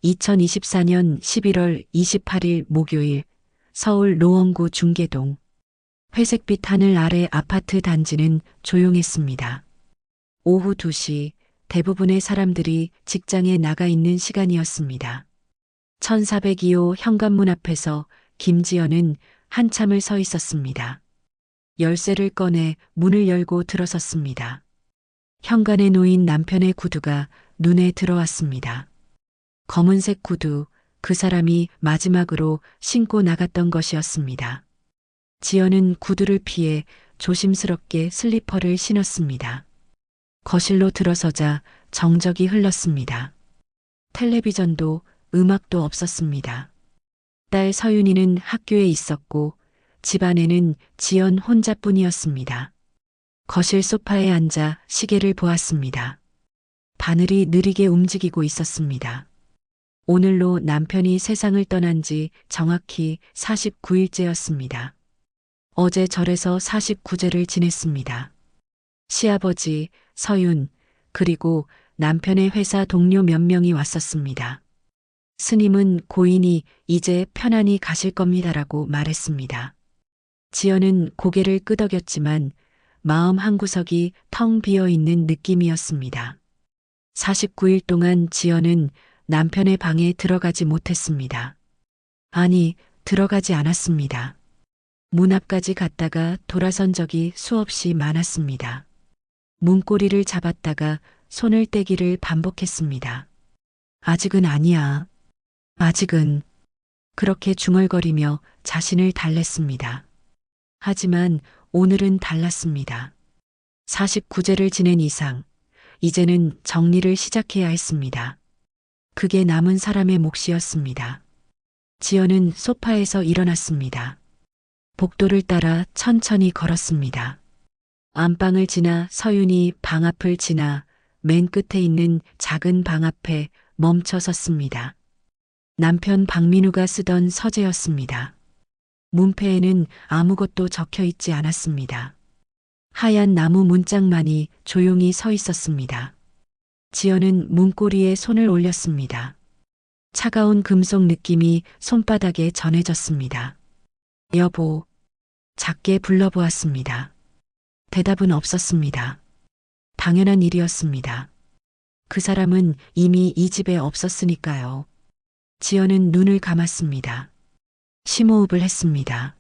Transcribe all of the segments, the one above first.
2024년 11월 28일 목요일 서울 노원구 중계동 회색빛 하늘 아래 아파트 단지는 조용했습니다. 오후 2시 대부분의 사람들이 직장에 나가 있는 시간이었습니다. 1402호 현관문 앞에서 김지연은 한참을 서 있었습니다. 열쇠를 꺼내 문을 열고 들어섰습니다. 현관에 놓인 남편의 구두가 눈에 들어왔습니다. 검은색 구두, 그 사람이 마지막으로 신고 나갔던 것이었습니다. 지연은 구두를 피해 조심스럽게 슬리퍼를 신었습니다. 거실로 들어서자 정적이 흘렀습니다. 텔레비전도 음악도 없었습니다. 딸 서윤이는 학교에 있었고 집안에는 지연 혼자뿐이었습니다. 거실 소파에 앉아 시계를 보았습니다. 바늘이 느리게 움직이고 있었습니다. 오늘로 남편이 세상을 떠난 지 정확히 49일째였습니다. 어제 절에서 49제를 지냈습니다. 시아버지, 서윤, 그리고 남편의 회사 동료 몇 명이 왔었습니다. 스님은 고인이 이제 편안히 가실 겁니다라고 말했습니다. 지연은 고개를 끄덕였지만 마음 한구석이 텅 비어 있는 느낌이었습니다. 49일 동안 지연은 남편의 방에 들어가지 못했습니다. 아니, 들어가지 않았습니다. 문 앞까지 갔다가 돌아선 적이 수없이 많았습니다. 문고리를 잡았다가 손을 떼기를 반복했습니다. 아직은 아니야. 아직은. 그렇게 중얼거리며 자신을 달랬습니다. 하지만 오늘은 달랐습니다. 49제를 지낸 이상, 이제는 정리를 시작해야 했습니다. 그게 남은 사람의 몫이었습니다. 지연은 소파에서 일어났습니다. 복도를 따라 천천히 걸었습니다. 안방을 지나 서윤이 방 앞을 지나 맨 끝에 있는 작은 방 앞에 멈춰 섰습니다. 남편 박민우가 쓰던 서재였습니다. 문패에는 아무것도 적혀 있지 않았습니다. 하얀 나무 문짝만이 조용히 서 있었습니다. 지연은 문고리에 손을 올렸습니다. 차가운 금속 느낌이 손바닥에 전해졌습니다. 여보, 작게 불러보았습니다. 대답은 없었습니다. 당연한 일이었습니다. 그 사람은 이미 이 집에 없었으니까요. 지연은 눈을 감았습니다. 심호흡을 했습니다.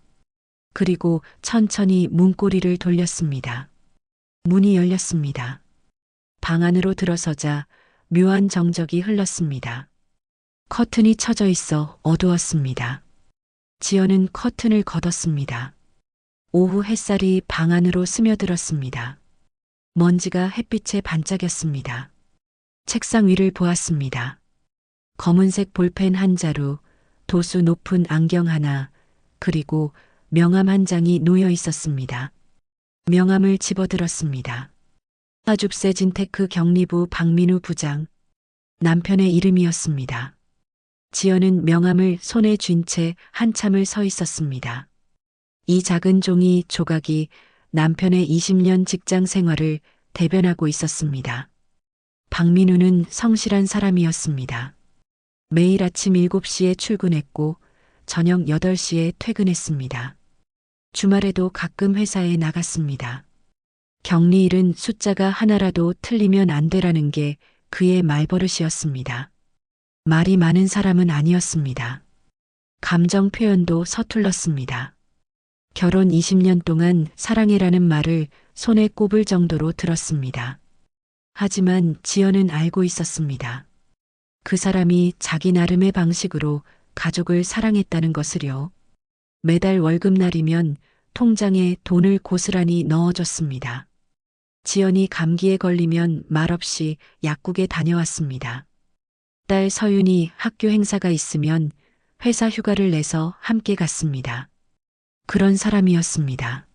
그리고 천천히 문고리를 돌렸습니다. 문이 열렸습니다. 방 안으로 들어서자 묘한 정적이 흘렀습니다. 커튼이 쳐져 있어 어두웠습니다. 지연은 커튼을 걷었습니다. 오후 햇살이 방 안으로 스며들었습니다. 먼지가 햇빛에 반짝였습니다. 책상 위를 보았습니다. 검은색 볼펜 한 자루, 도수 높은 안경 하나, 그리고 명함 한 장이 놓여 있었습니다. 명함을 집어들었습니다. 사줍세 진테크 격리부 박민우 부장, 남편의 이름이었습니다. 지연은 명함을 손에 쥔 채 한참을 서 있었습니다. 이 작은 종이 조각이 남편의 20년 직장 생활을 대변하고 있었습니다. 박민우는 성실한 사람이었습니다. 매일 아침 7시에 출근했고 저녁 8시에 퇴근했습니다. 주말에도 가끔 회사에 나갔습니다. 격리일은 숫자가 하나라도 틀리면 안 되라는 게 그의 말버릇이었습니다. 말이 많은 사람은 아니었습니다. 감정 표현도 서툴렀습니다. 결혼 20년 동안 사랑해라는 말을 손에 꼽을 정도로 들었습니다. 하지만 지연은 알고 있었습니다. 그 사람이 자기 나름의 방식으로 가족을 사랑했다는 것을요. 매달 월급날이면 통장에 돈을 고스란히 넣어줬습니다. 지연이 감기에 걸리면 말없이 약국에 다녀왔습니다. 딸 서윤이 학교 행사가 있으면 회사 휴가를 내서 함께 갔습니다. 그런 사람이었습니다.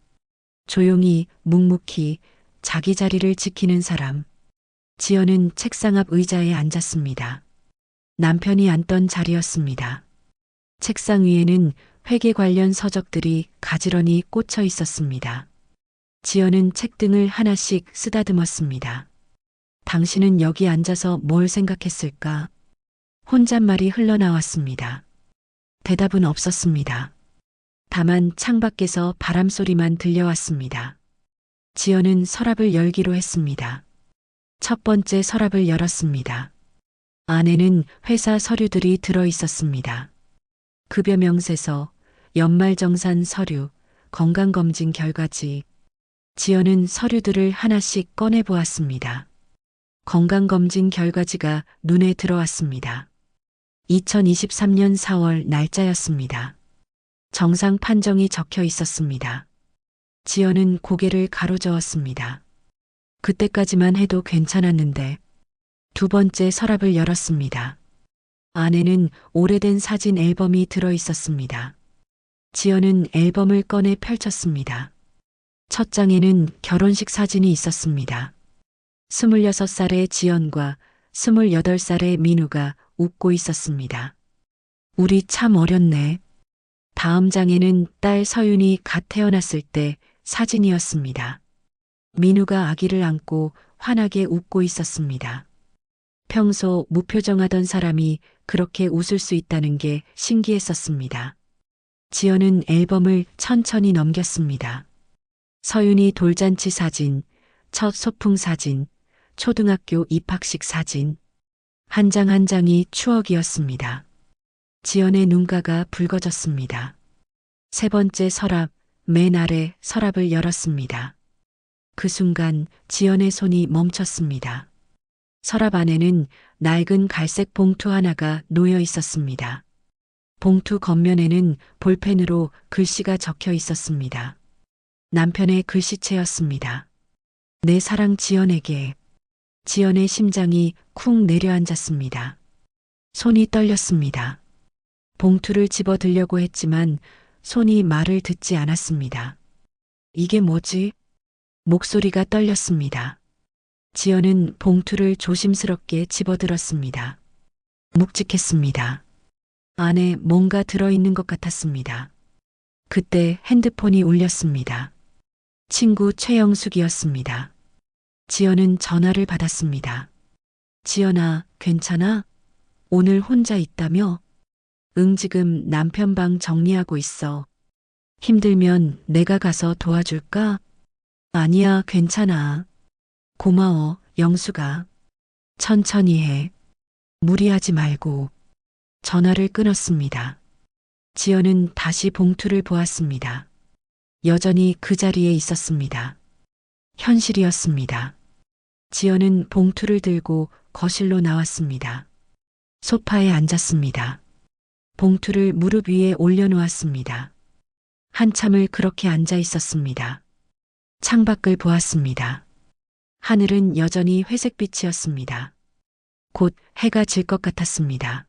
조용히 묵묵히 자기 자리를 지키는 사람. 지연은 책상 앞 의자에 앉았습니다. 남편이 앉던 자리였습니다. 책상 위에는 회계 관련 서적들이 가지런히 꽂혀 있었습니다. 지연은 책등을 하나씩 쓰다듬었습니다. 당신은 여기 앉아서 뭘 생각했을까? 혼잣말이 흘러나왔습니다. 대답은 없었습니다. 다만 창밖에서 바람소리만 들려왔습니다. 지연은 서랍을 열기로 했습니다. 첫 번째 서랍을 열었습니다. 안에는 회사 서류들이 들어 있었습니다. 급여 명세서, 연말정산 서류, 건강검진 결과지. 지연은 서류들을 하나씩 꺼내 보았습니다. 건강검진 결과지가 눈에 들어왔습니다. 2023년 4월 날짜였습니다. 정상 판정이 적혀 있었습니다. 지연은 고개를 가로저었습니다. 그때까지만 해도 괜찮았는데. 두 번째 서랍을 열었습니다. 안에는 오래된 사진 앨범이 들어 있었습니다. 지연은 앨범을 꺼내 펼쳤습니다. 첫 장에는 결혼식 사진이 있었습니다. 26살의 지연과 28살의 민우가 웃고 있었습니다. 우리 참 어렸네. 다음 장에는 딸 서윤이 갓 태어났을 때 사진이었습니다. 민우가 아기를 안고 환하게 웃고 있었습니다. 평소 무표정하던 사람이 그렇게 웃을 수 있다는 게 신기했었습니다. 지연은 앨범을 천천히 넘겼습니다. 서윤이 돌잔치 사진, 첫 소풍 사진, 초등학교 입학식 사진. 한 장 한 장이 추억이었습니다. 지연의 눈가가 붉어졌습니다. 세 번째 서랍, 맨 아래 서랍을 열었습니다. 그 순간 지연의 손이 멈췄습니다. 서랍 안에는 낡은 갈색 봉투 하나가 놓여 있었습니다. 봉투 겉면에는 볼펜으로 글씨가 적혀 있었습니다. 남편의 글씨체였습니다. 내 사랑 지연에게. 지연의 심장이 쿵 내려앉았습니다. 손이 떨렸습니다. 봉투를 집어 들려고 했지만 손이 말을 듣지 않았습니다. 이게 뭐지? 목소리가 떨렸습니다. 지연은 봉투를 조심스럽게 집어들었습니다. 묵직했습니다. 안에 뭔가 들어있는 것 같았습니다. 그때 핸드폰이 울렸습니다. 친구 최영숙이었습니다. 지연은 전화를 받았습니다. 지연아, 괜찮아? 오늘 혼자 있다며? 응, 지금 남편 방 정리하고 있어. 힘들면 내가 가서 도와줄까? 아니야, 괜찮아. 고마워, 영수가. 천천히 해. 무리하지 말고. 전화를 끊었습니다. 지연은 다시 봉투를 보았습니다. 여전히 그 자리에 있었습니다. 현실이었습니다. 지연은 봉투를 들고 거실로 나왔습니다. 소파에 앉았습니다. 봉투를 무릎 위에 올려놓았습니다. 한참을 그렇게 앉아 있었습니다. 창밖을 보았습니다. 하늘은 여전히 회색빛이었습니다. 곧 해가 질 것 같았습니다.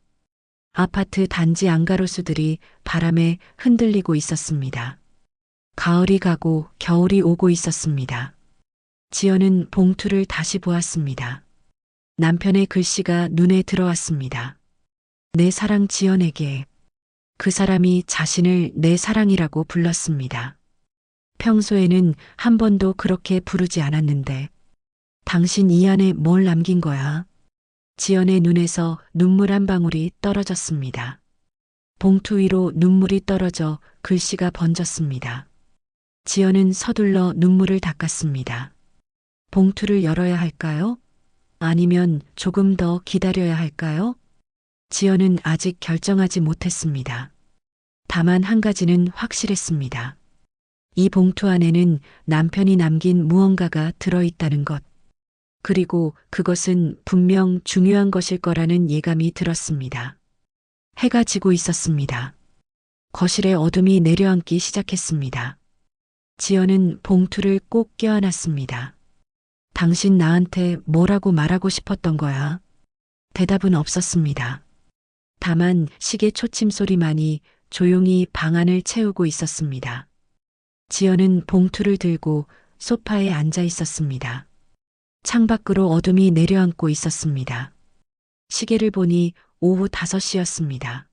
아파트 단지 앙가로수들이 바람에 흔들리고 있었습니다. 가을이 가고 겨울이 오고 있었습니다. 지연은 봉투를 다시 보았습니다. 남편의 글씨가 눈에 들어왔습니다. 내 사랑 지연에게. 그 사람이 자신을 내 사랑이라고 불렀습니다. 평소에는 한 번도 그렇게 부르지 않았는데. 당신 이 안에 뭘 남긴 거야? 지연의 눈에서 눈물 한 방울이 떨어졌습니다. 봉투 위로 눈물이 떨어져 글씨가 번졌습니다. 지연은 서둘러 눈물을 닦았습니다. 봉투를 열어야 할까요? 아니면 조금 더 기다려야 할까요? 지연은 아직 결정하지 못했습니다. 다만 한 가지는 확실했습니다. 이 봉투 안에는 남편이 남긴 무언가가 들어있다는 것. 그리고 그것은 분명 중요한 것일 거라는 예감이 들었습니다. 해가 지고 있었습니다. 거실에 어둠이 내려앉기 시작했습니다. 지연은 봉투를 꼭 껴안았습니다. 당신 나한테 뭐라고 말하고 싶었던 거야? 대답은 없었습니다. 다만 시계 초침 소리만이 조용히 방 안을 채우고 있었습니다. 지연은 봉투를 들고 소파에 앉아 있었습니다. 창밖으로 어둠이 내려앉고 있었습니다. 시계를 보니 오후 5시였습니다.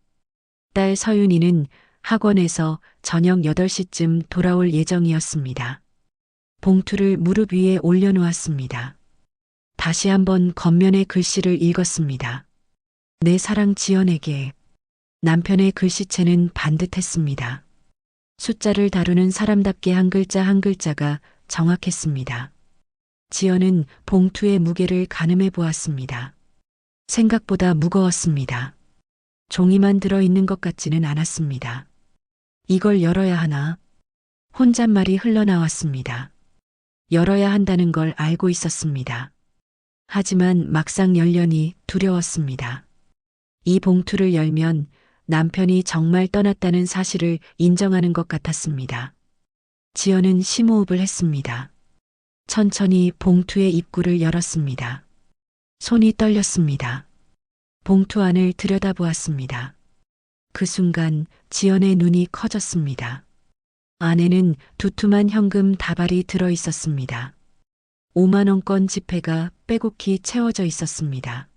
딸 서윤이는 학원에서 저녁 8시쯤 돌아올 예정이었습니다. 봉투를 무릎 위에 올려놓았습니다. 다시 한번 겉면의 글씨를 읽었습니다. 내 사랑 지연에게. 남편의 글씨체는 반듯했습니다. 숫자를 다루는 사람답게 한 글자 한 글자가 정확했습니다. 지연은 봉투의 무게를 가늠해 보았습니다. 생각보다 무거웠습니다. 종이만 들어있는 것 같지는 않았습니다. 이걸 열어야 하나? 혼잣말이 흘러나왔습니다. 열어야 한다는 걸 알고 있었습니다. 하지만 막상 열려니 두려웠습니다. 이 봉투를 열면 남편이 정말 떠났다는 사실을 인정하는 것 같았습니다. 지연은 심호흡을 했습니다. 천천히 봉투의 입구를 열었습니다. 손이 떨렸습니다. 봉투 안을 들여다보았습니다. 그 순간 지연의 눈이 커졌습니다. 안에는 두툼한 현금 다발이 들어 있었습니다. 5만 원권 지폐가 빼곡히 채워져 있었습니다.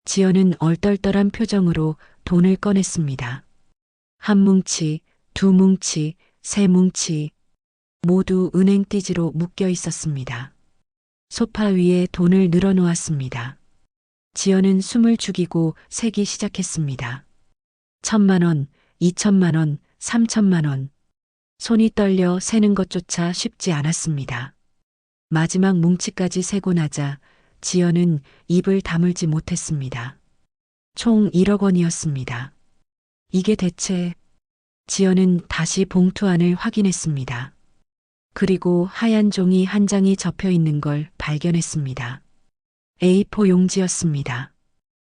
지연은 얼떨떨한 표정으로 돈을 꺼냈습니다. 한 뭉치, 두 뭉치, 세 뭉치, 모두 은행 띠지로 묶여 있었습니다. 소파 위에 돈을 늘어놓았습니다. 지연은 숨을 죽이고 세기 시작했습니다. 1,000만 원, 2천만 원, 3천만 원. 손이 떨려 세는 것조차 쉽지 않았습니다. 마지막 뭉치까지 세고 나자 지연은 입을 다물지 못했습니다. 총 1억 원이었습니다. 이게 대체... 지연은 다시 봉투 안을 확인했습니다. 그리고 하얀 종이 한 장이 접혀 있는 걸 발견했습니다. A4 용지였습니다.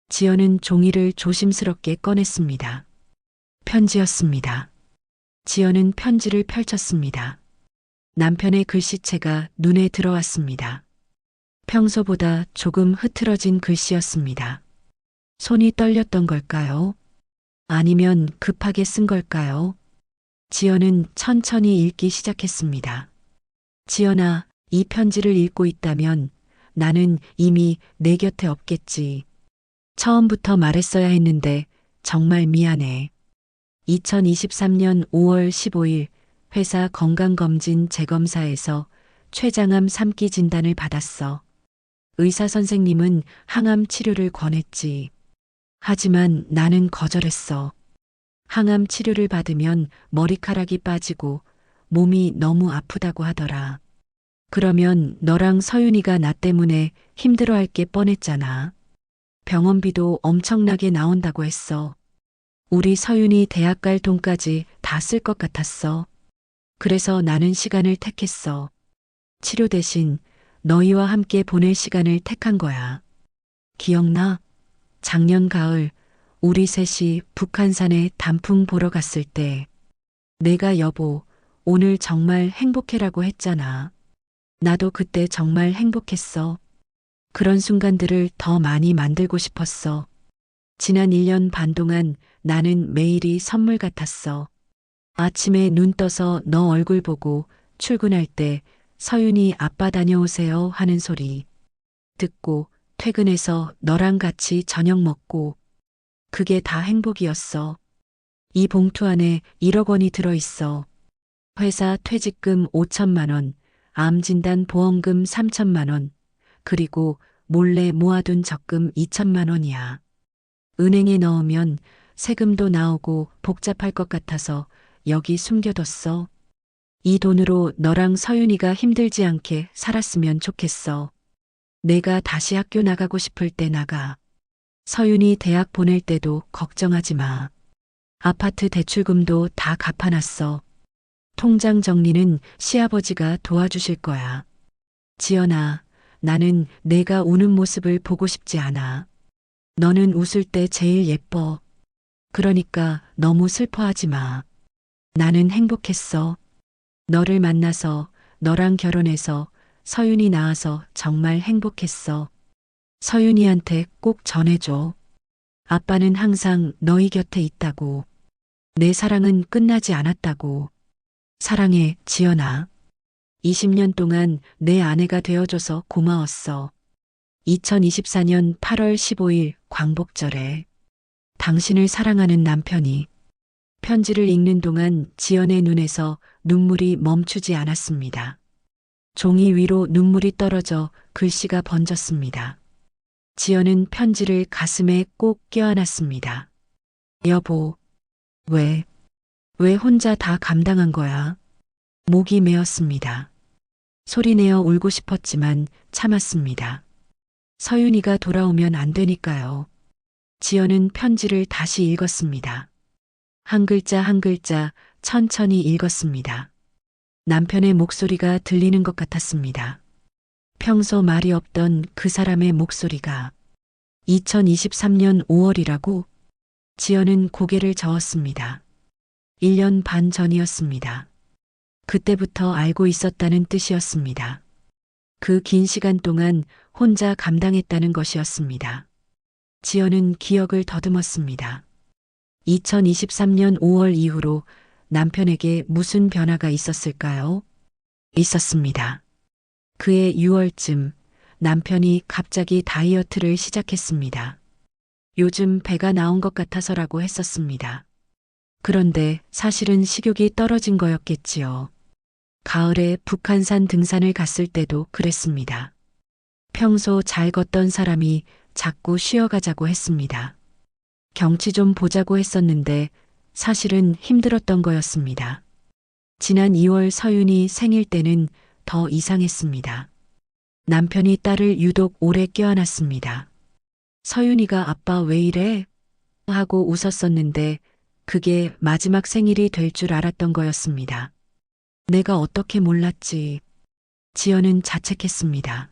지연은 종이를 조심스럽게 꺼냈습니다. 편지였습니다. 지연은 편지를 펼쳤습니다. 남편의 글씨체가 눈에 들어왔습니다. 평소보다 조금 흐트러진 글씨였습니다. 손이 떨렸던 걸까요? 아니면 급하게 쓴 걸까요? 지연은 천천히 읽기 시작했습니다. 지연아, 이 편지를 읽고 있다면 나는 이미 내 곁에 없겠지. 처음부터 말했어야 했는데 정말 미안해. 2023년 5월 15일 회사 건강검진 재검사에서 췌장암 3기 진단을 받았어. 의사 선생님은 항암 치료를 권했지. 하지만 나는 거절했어. 항암 치료를 받으면 머리카락이 빠지고 몸이 너무 아프다고 하더라. 그러면 너랑 서윤이가 나 때문에 힘들어할 게 뻔했잖아. 병원비도 엄청나게 나온다고 했어. 우리 서윤이 대학 갈 돈까지 다 쓸 것 같았어. 그래서 나는 시간을 택했어. 치료 대신 너희와 함께 보낼 시간을 택한 거야. 기억나? 작년 가을 우리 셋이 북한산에 단풍 보러 갔을 때 내가 여보, 오늘 정말 행복해라고 했잖아. 나도 그때 정말 행복했어. 그런 순간들을 더 많이 만들고 싶었어. 지난 1년 반 동안 나는 매일이 선물 같았어. 아침에 눈 떠서 너 얼굴 보고 출근할 때 서윤이 아빠 다녀오세요 하는 소리 듣고 퇴근해서 너랑 같이 저녁 먹고 그게 다 행복이었어. 이 봉투 안에 1억 원이 들어있어. 회사 퇴직금 5천만 원, 암 진단 보험금 3천만 원, 그리고 몰래 모아둔 적금 2천만 원이야. 은행에 넣으면 세금도 나오고 복잡할 것 같아서 여기 숨겨뒀어. 이 돈으로 너랑 서윤이가 힘들지 않게 살았으면 좋겠어. 내가 다시 학교 나가고 싶을 때 나가. 서윤이 대학 보낼 때도 걱정하지 마. 아파트 대출금도 다 갚아놨어. 통장 정리는 시아버지가 도와주실 거야. 지연아, 나는 내가 우는 모습을 보고 싶지 않아. 너는 웃을 때 제일 예뻐. 그러니까 너무 슬퍼하지 마. 나는 행복했어. 너를 만나서, 너랑 결혼해서, 서윤이 낳아서 정말 행복했어. 서윤이한테 꼭 전해줘. 아빠는 항상 너희 곁에 있다고. 내 사랑은 끝나지 않았다고. 사랑해, 지연아. 20년 동안 내 아내가 되어줘서 고마웠어. 2024년 8월 15일 광복절에 당신을 사랑하는 남편이. 편지를 읽는 동안 지연의 눈에서 눈물이 멈추지 않았습니다. 종이 위로 눈물이 떨어져 글씨가 번졌습니다. 지연은 편지를 가슴에 꼭 껴안았습니다. 여보, 왜 혼자 다 감당한 거야? 목이 메었습니다. 소리내어 울고 싶었지만 참았습니다. 서윤이가 돌아오면 안 되니까요. 지연은 편지를 다시 읽었습니다. 한 글자 한 글자 천천히 읽었습니다. 남편의 목소리가 들리는 것 같았습니다. 평소 말이 없던 그 사람의 목소리가 2023년 5월이라고 지연은 고개를 저었습니다. 1년 반 전이었습니다. 그때부터 알고 있었다는 뜻이었습니다. 그 긴 시간 동안 혼자 감당했다는 것이었습니다. 지연은 기억을 더듬었습니다. 2023년 5월 이후로 남편에게 무슨 변화가 있었을까요? 있었습니다. 그해 6월쯤 남편이 갑자기 다이어트를 시작했습니다. 요즘 배가 나온 것 같아서라고 했었습니다. 그런데 사실은 식욕이 떨어진 거였겠지요. 가을에 북한산 등산을 갔을 때도 그랬습니다. 평소 잘 걷던 사람이 자꾸 쉬어가자고 했습니다. 경치 좀 보자고 했었는데 사실은 힘들었던 거였습니다. 지난 2월 서윤이 생일 때는 더 이상했습니다. 남편이 딸을 유독 오래 껴안았습니다. 서윤이가 아빠 왜 이래? 하고 웃었었는데 그게 마지막 생일이 될 줄 알았던 거였습니다. 내가 어떻게 몰랐지. 지연은 자책했습니다.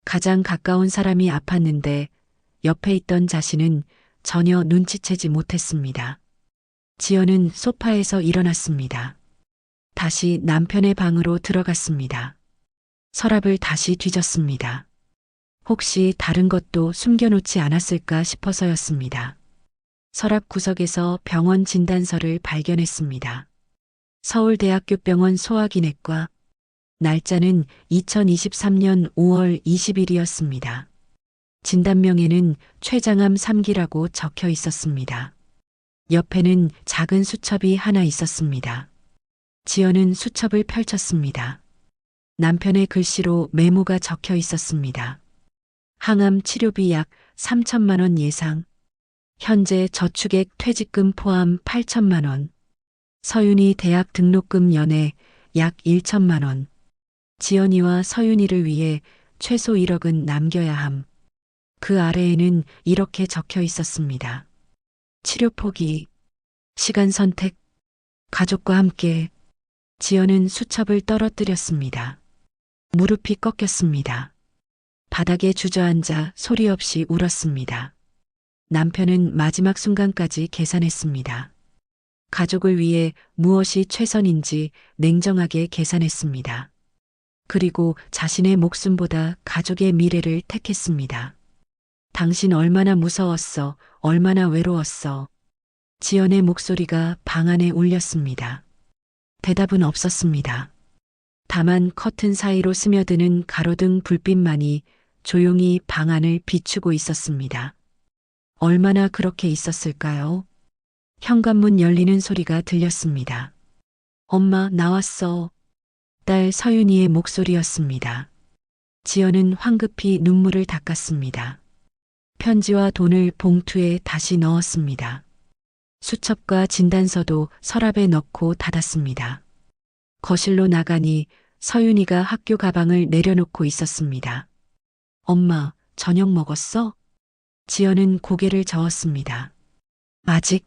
가장 가까운 사람이 아팠는데 옆에 있던 자신은 전혀 눈치채지 못했습니다. 지연은 소파에서 일어났습니다. 다시 남편의 방으로 들어갔습니다. 서랍을 다시 뒤졌습니다. 혹시 다른 것도 숨겨놓지 않았을까 싶어서였습니다. 서랍 구석에서 병원 진단서를 발견했습니다. 서울대학교 병원 소화기내과, 날짜는 2023년 5월 20일이었습니다. 진단명에는 췌장암 3기라고 적혀 있었습니다. 옆에는 작은 수첩이 하나 있었습니다. 지연은 수첩을 펼쳤습니다. 남편의 글씨로 메모가 적혀 있었습니다. 항암 치료비 약 3천만 원 예상. 현재 저축액 퇴직금 포함 8천만 원. 서윤이 대학 등록금 연회 약 1천만 원. 지연이와 서윤이를 위해 최소 1억은 남겨야 함. 그 아래에는 이렇게 적혀 있었습니다. 치료 포기, 시간 선택, 가족과 함께. 지연은 수첩을 떨어뜨렸습니다. 무릎이 꺾였습니다. 바닥에 주저앉아 소리 없이 울었습니다. 남편은 마지막 순간까지 계산했습니다. 가족을 위해 무엇이 최선인지 냉정하게 계산했습니다. 그리고 자신의 목숨보다 가족의 미래를 택했습니다. 당신 얼마나 무서웠어, 얼마나 외로웠어. 지연의 목소리가 방 안에 울렸습니다. 대답은 없었습니다. 다만 커튼 사이로 스며드는 가로등 불빛만이 조용히 방 안을 비추고 있었습니다. 얼마나 그렇게 있었을까요? 현관문 열리는 소리가 들렸습니다. 엄마, 나왔어. 딸 서윤이의 목소리였습니다. 지연은 황급히 눈물을 닦았습니다. 편지와 돈을 봉투에 다시 넣었습니다. 수첩과 진단서도 서랍에 넣고 닫았습니다. 거실로 나가니 서윤이가 학교 가방을 내려놓고 있었습니다. 엄마, 저녁 먹었어? 지연은 고개를 저었습니다. 아직.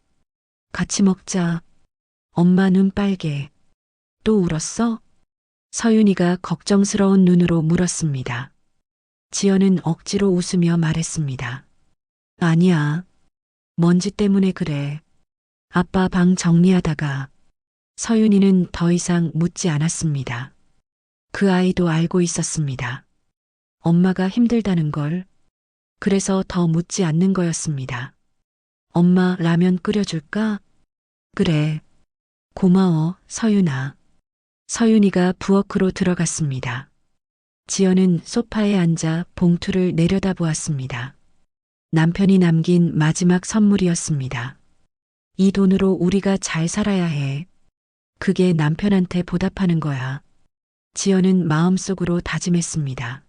같이 먹자. 엄마 눈 빨개. 또 울었어? 서윤이가 걱정스러운 눈으로 물었습니다. 지연은 억지로 웃으며 말했습니다. 아니야. 먼지 때문에 그래. 아빠 방 정리하다가. 서윤이는 더 이상 묻지 않았습니다. 그 아이도 알고 있었습니다. 엄마가 힘들다는 걸. 그래서 더 묻지 않는 거였습니다. 엄마 라면 끓여줄까? 그래. 고마워, 서윤아. 서윤이가 부엌으로 들어갔습니다. 지연은 소파에 앉아 봉투를 내려다보았습니다. 남편이 남긴 마지막 선물이었습니다. 이 돈으로 우리가 잘 살아야 해. 그게 남편한테 보답하는 거야. 지연은 마음속으로 다짐했습니다.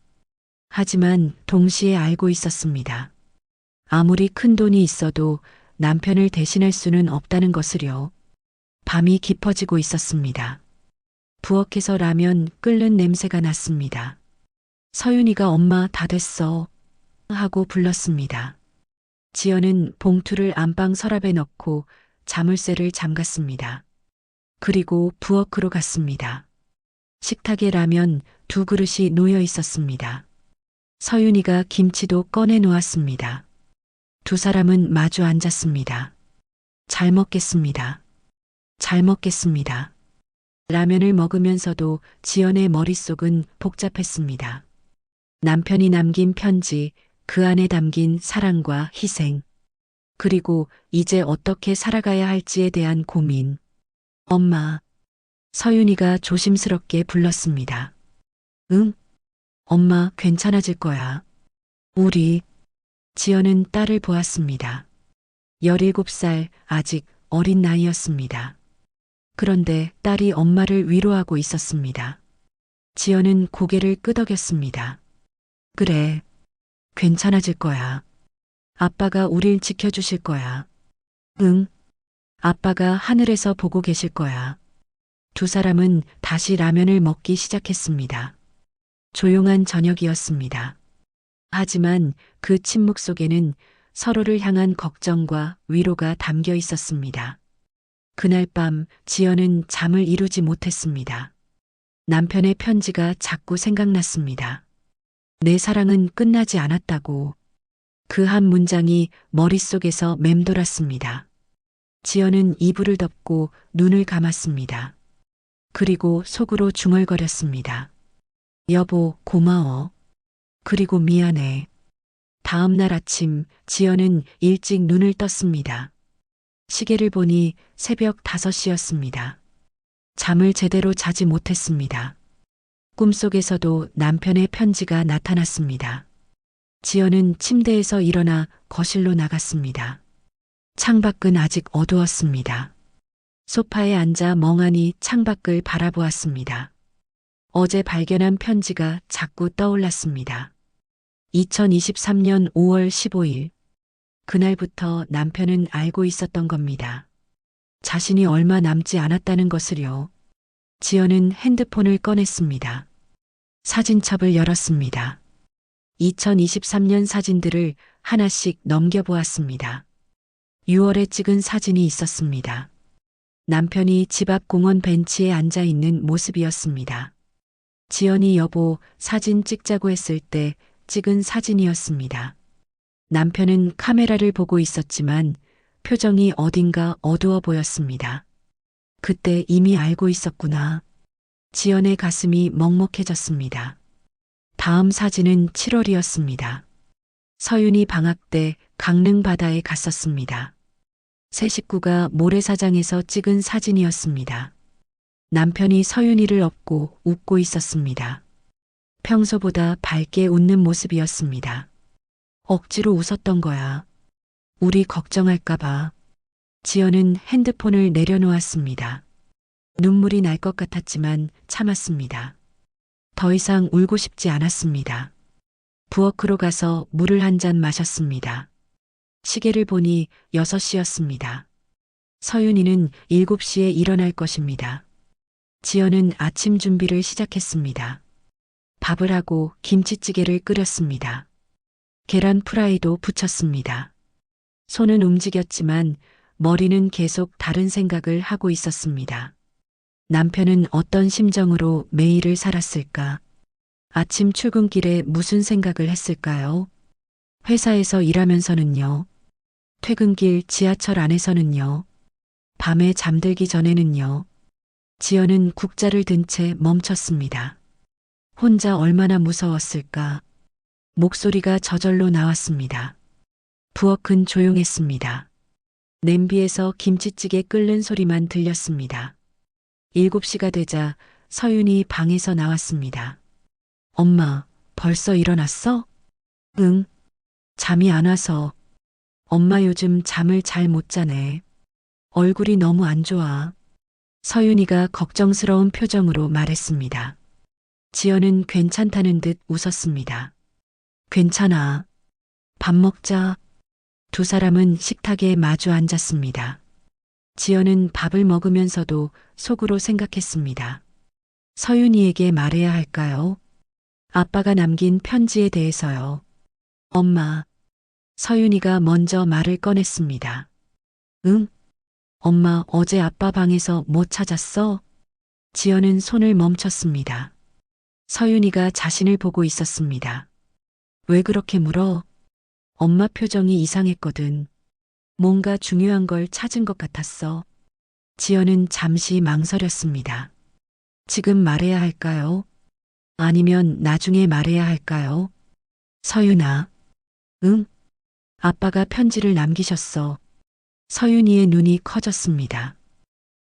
하지만 동시에 알고 있었습니다. 아무리 큰 돈이 있어도 남편을 대신할 수는 없다는 것을요. 밤이 깊어지고 있었습니다. 부엌에서 라면 끓는 냄새가 났습니다. 서윤이가 엄마 다 됐어 하고 불렀습니다. 지연은 봉투를 안방 서랍에 넣고 자물쇠를 잠갔습니다. 그리고 부엌으로 갔습니다. 식탁에 라면 2그릇이 놓여 있었습니다. 서윤이가 김치도 꺼내 놓았습니다. 두 사람은 마주 앉았습니다. 잘 먹겠습니다. 잘 먹겠습니다. 라면을 먹으면서도 지연의 머릿속은 복잡했습니다. 남편이 남긴 편지, 그 안에 담긴 사랑과 희생, 그리고 이제 어떻게 살아가야 할지에 대한 고민. 엄마, 서윤이가 조심스럽게 불렀습니다. 응? 엄마 괜찮아질 거야. 우리, 지연은 딸을 보았습니다. 17살 아직 어린 나이였습니다. 그런데 딸이 엄마를 위로하고 있었습니다. 지연은 고개를 끄덕였습니다. 그래, 괜찮아질 거야. 아빠가 우릴 지켜주실 거야. 응, 아빠가 하늘에서 보고 계실 거야. 두 사람은 다시 라면을 먹기 시작했습니다. 조용한 저녁이었습니다. 하지만 그 침묵 속에는 서로를 향한 걱정과 위로가 담겨 있었습니다. 그날 밤 지연은 잠을 이루지 못했습니다. 남편의 편지가 자꾸 생각났습니다. 내 사랑은 끝나지 않았다고. 그 한 문장이 머릿속에서 맴돌았습니다. 지연은 이불을 덮고 눈을 감았습니다. 그리고 속으로 중얼거렸습니다. 여보, 고마워. 그리고 미안해. 다음 날 아침 지연은 일찍 눈을 떴습니다. 시계를 보니 새벽 5시였습니다. 잠을 제대로 자지 못했습니다. 꿈속에서도 남편의 편지가 나타났습니다. 지연은 침대에서 일어나 거실로 나갔습니다. 창밖은 아직 어두웠습니다. 소파에 앉아 멍하니 창밖을 바라보았습니다. 어제 발견한 편지가 자꾸 떠올랐습니다. 2023년 5월 15일. 그날부터 남편은 알고 있었던 겁니다. 자신이 얼마 남지 않았다는 것을요. 지연은 핸드폰을 꺼냈습니다. 사진첩을 열었습니다. 2023년 사진들을 하나씩 넘겨보았습니다. 6월에 찍은 사진이 있었습니다. 남편이 집 앞 공원 벤치에 앉아 있는 모습이었습니다. 지연이 여보 사진 찍자고 했을 때 찍은 사진이었습니다. 남편은 카메라를 보고 있었지만 표정이 어딘가 어두워 보였습니다. 그때 이미 알고 있었구나. 지연의 가슴이 먹먹해졌습니다. 다음 사진은 7월이었습니다. 서윤이 방학 때 강릉 바다에 갔었습니다. 세 식구가 모래사장에서 찍은 사진이었습니다. 남편이 서윤이를 업고 웃고 있었습니다. 평소보다 밝게 웃는 모습이었습니다. 억지로 웃었던 거야. 우리 걱정할까봐. 지연은 핸드폰을 내려놓았습니다. 눈물이 날 것 같았지만 참았습니다. 더 이상 울고 싶지 않았습니다. 부엌으로 가서 물을 한 잔 마셨습니다. 시계를 보니 6시였습니다. 서윤이는 7시에 일어날 것입니다. 지연은 아침 준비를 시작했습니다. 밥을 하고 김치찌개를 끓였습니다. 계란 프라이도 부쳤습니다. 손은 움직였지만 머리는 계속 다른 생각을 하고 있었습니다. 남편은 어떤 심정으로 매일을 살았을까? 아침 출근길에 무슨 생각을 했을까요? 회사에서 일하면서는요? 퇴근길 지하철 안에서는요? 밤에 잠들기 전에는요? 지연은 국자를 든 채 멈췄습니다. 혼자 얼마나 무서웠을까? 목소리가 저절로 나왔습니다. 부엌은 조용했습니다. 냄비에서 김치찌개 끓는 소리만 들렸습니다. 7시가 되자 서윤이 방에서 나왔습니다. 엄마, 벌써 일어났어? 응. 잠이 안 와서. 엄마 요즘 잠을 잘 못 자네. 얼굴이 너무 안 좋아. 서윤이가 걱정스러운 표정으로 말했습니다. 지연은 괜찮다는 듯 웃었습니다. 괜찮아. 밥 먹자. 두 사람은 식탁에 마주 앉았습니다. 지연은 밥을 먹으면서도 속으로 생각했습니다. 서윤이에게 말해야 할까요? 아빠가 남긴 편지에 대해서요. 엄마. 서윤이가 먼저 말을 꺼냈습니다. 응? 엄마 어제 아빠 방에서 뭐 찾았어? 지연은 손을 멈췄습니다. 서윤이가 자신을 보고 있었습니다. 왜 그렇게 물어? 엄마 표정이 이상했거든. 뭔가 중요한 걸 찾은 것 같았어. 지연은 잠시 망설였습니다. 지금 말해야 할까요? 아니면 나중에 말해야 할까요? 서윤아. 응? 아빠가 편지를 남기셨어. 서윤이의 눈이 커졌습니다.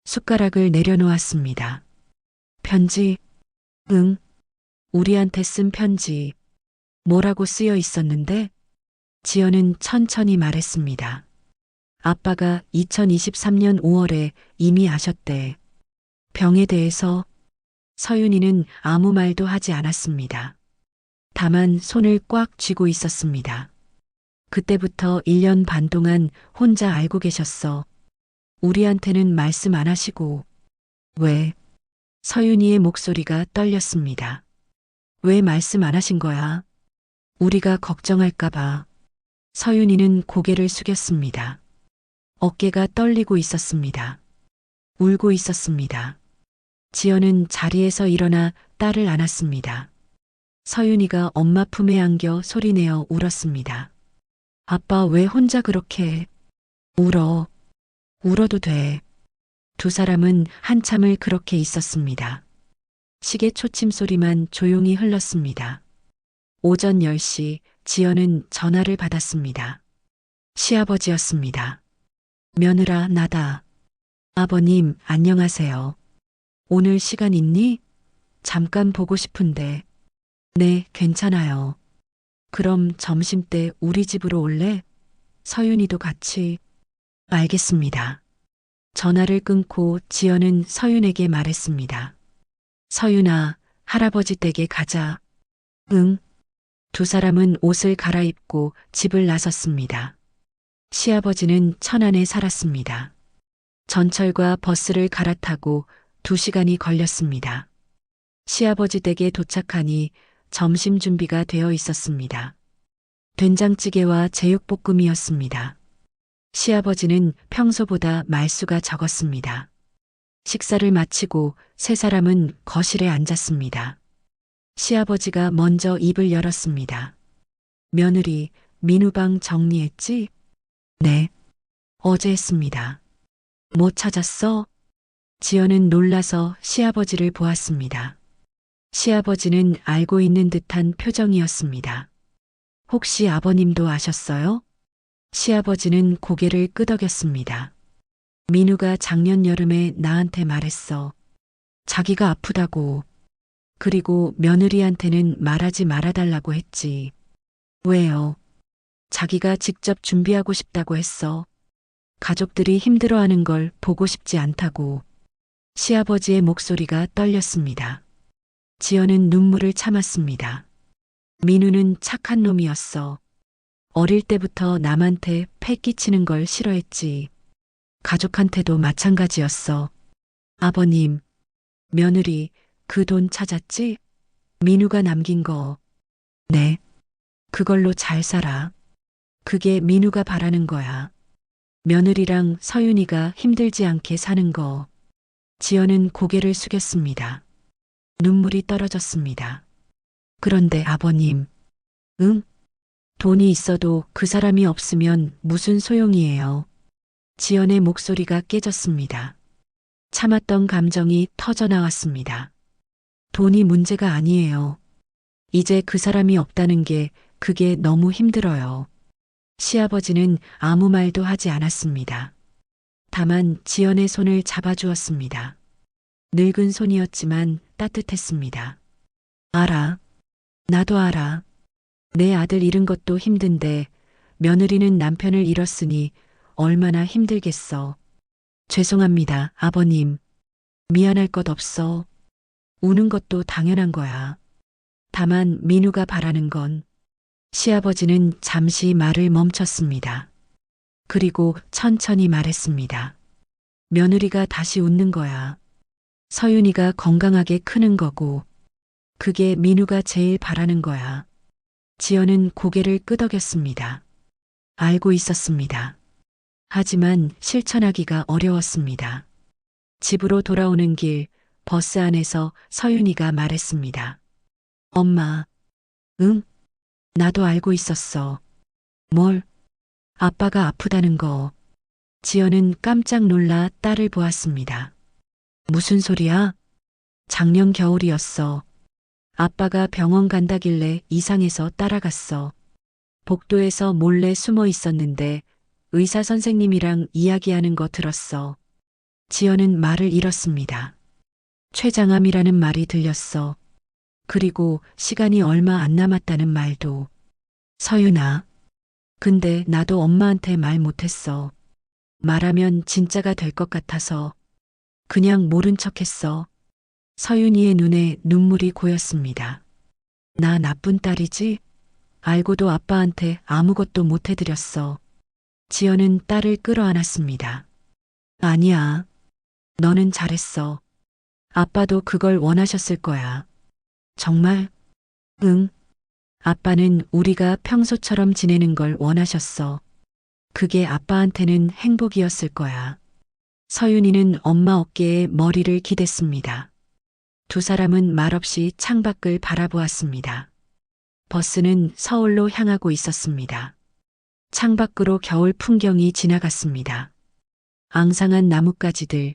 숟가락을 내려놓았습니다. 편지? 응. 우리한테 쓴 편지. 뭐라고 쓰여 있었는데? 지연은 천천히 말했습니다. 아빠가 2023년 5월에 이미 아셨대. 병에 대해서. 서윤이는 아무 말도 하지 않았습니다. 다만 손을 꽉 쥐고 있었습니다. 그때부터 1년 반 동안 혼자 알고 계셨어. 우리한테는 말씀 안 하시고. 왜? 서윤이의 목소리가 떨렸습니다. 왜 말씀 안 하신 거야? 우리가 걱정할까봐. 서윤이는 고개를 숙였습니다. 어깨가 떨리고 있었습니다. 울고 있었습니다. 지연은 자리에서 일어나 딸을 안았습니다. 서윤이가 엄마 품에 안겨 소리내어 울었습니다. 아빠 왜 혼자 그렇게 울어? 울어도 돼. 두 사람은 한참을 그렇게 있었습니다. 시계 초침 소리만 조용히 흘렀습니다. 오전 10시 지연은 전화를 받았습니다. 시아버지였습니다. 며느라 나다. 아버님 안녕하세요. 오늘 시간 있니? 잠깐 보고 싶은데. 네, 괜찮아요. 그럼 점심때 우리 집으로 올래? 서윤이도 같이. 알겠습니다. 전화를 끊고 지연은 서윤에게 말했습니다. 서윤아, 할아버지 댁에 가자. 응. 두 사람은 옷을 갈아입고 집을 나섰습니다. 시아버지는 천안에 살았습니다. 전철과 버스를 갈아타고 2시간이 걸렸습니다. 시아버지 댁에 도착하니 점심 준비가 되어 있었습니다. 된장찌개와 제육볶음이었습니다. 시아버지는 평소보다 말수가 적었습니다. 식사를 마치고 세 사람은 거실에 앉았습니다. 시아버지가 먼저 입을 열었습니다. 며느리, 민우방 정리했지? 네. 어제 했습니다. 뭐 찾았어? 지연은 놀라서 시아버지를 보았습니다. 시아버지는 알고 있는 듯한 표정이었습니다. 혹시 아버님도 아셨어요? 시아버지는 고개를 끄덕였습니다. 민우가 작년 여름에 나한테 말했어. 자기가 아프다고. 그리고 며느리한테는 말하지 말아달라고 했지. 왜요? 자기가 직접 준비하고 싶다고 했어. 가족들이 힘들어하는 걸 보고 싶지 않다고. 시아버지의 목소리가 떨렸습니다. 지연은 눈물을 참았습니다. 민우는 착한 놈이었어. 어릴 때부터 남한테 패 끼치는 걸 싫어했지. 가족한테도 마찬가지였어. 아버님, 며느리, 그 돈 찾았지? 민우가 남긴 거. 네. 그걸로 잘 살아. 그게 민우가 바라는 거야. 며느리랑 서윤이가 힘들지 않게 사는 거. 지연은 고개를 숙였습니다. 눈물이 떨어졌습니다. 그런데 아버님, 응? 돈이 있어도 그 사람이 없으면 무슨 소용이에요. 지연의 목소리가 깨졌습니다. 참았던 감정이 터져 나왔습니다. 돈이 문제가 아니에요. 이제 그 사람이 없다는 게 그게 너무 힘들어요. 시아버지는 아무 말도 하지 않았습니다. 다만 지연의 손을 잡아주었습니다. 늙은 손이었지만 따뜻했습니다. 알아. 나도 알아. 내 아들 잃은 것도 힘든데 며느리는 남편을 잃었으니 얼마나 힘들겠어. 죄송합니다, 아버님. 미안할 것 없어. 우는 것도 당연한 거야. 다만 민우가 바라는 건 시아버지는 잠시 말을 멈췄습니다. 그리고 천천히 말했습니다. 며느리가 다시 웃는 거야. 서윤이가 건강하게 크는 거고, 그게 민우가 제일 바라는 거야. 지연은 고개를 끄덕였습니다. 알고 있었습니다. 하지만 실천하기가 어려웠습니다. 집으로 돌아오는 길, 버스 안에서 서윤이가 말했습니다. 엄마, 응? 나도 알고 있었어. 뭘? 아빠가 아프다는 거. 지연은 깜짝 놀라 딸을 보았습니다. 무슨 소리야? 작년 겨울이었어. 아빠가 병원 간다길래 이상해서 따라갔어. 복도에서 몰래 숨어 있었는데 의사 선생님이랑 이야기하는 거 들었어. 지연은 말을 잃었습니다. 췌장암이라는 말이 들렸어. 그리고 시간이 얼마 안 남았다는 말도. 서윤아. 근데 나도 엄마한테 말 못했어. 말하면 진짜가 될 것 같아서 그냥 모른 척했어. 서윤이의 눈에 눈물이 고였습니다. 나 나쁜 딸이지? 알고도 아빠한테 아무것도 못 해드렸어. 지연은 딸을 끌어안았습니다. 아니야. 너는 잘했어. 아빠도 그걸 원하셨을 거야. 정말? 응. 아빠는 우리가 평소처럼 지내는 걸 원하셨어. 그게 아빠한테는 행복이었을 거야. 서윤이는 엄마 어깨에 머리를 기댔습니다. 두 사람은 말없이 창밖을 바라보았습니다. 버스는 서울로 향하고 있었습니다. 창밖으로 겨울 풍경이 지나갔습니다. 앙상한 나뭇가지들,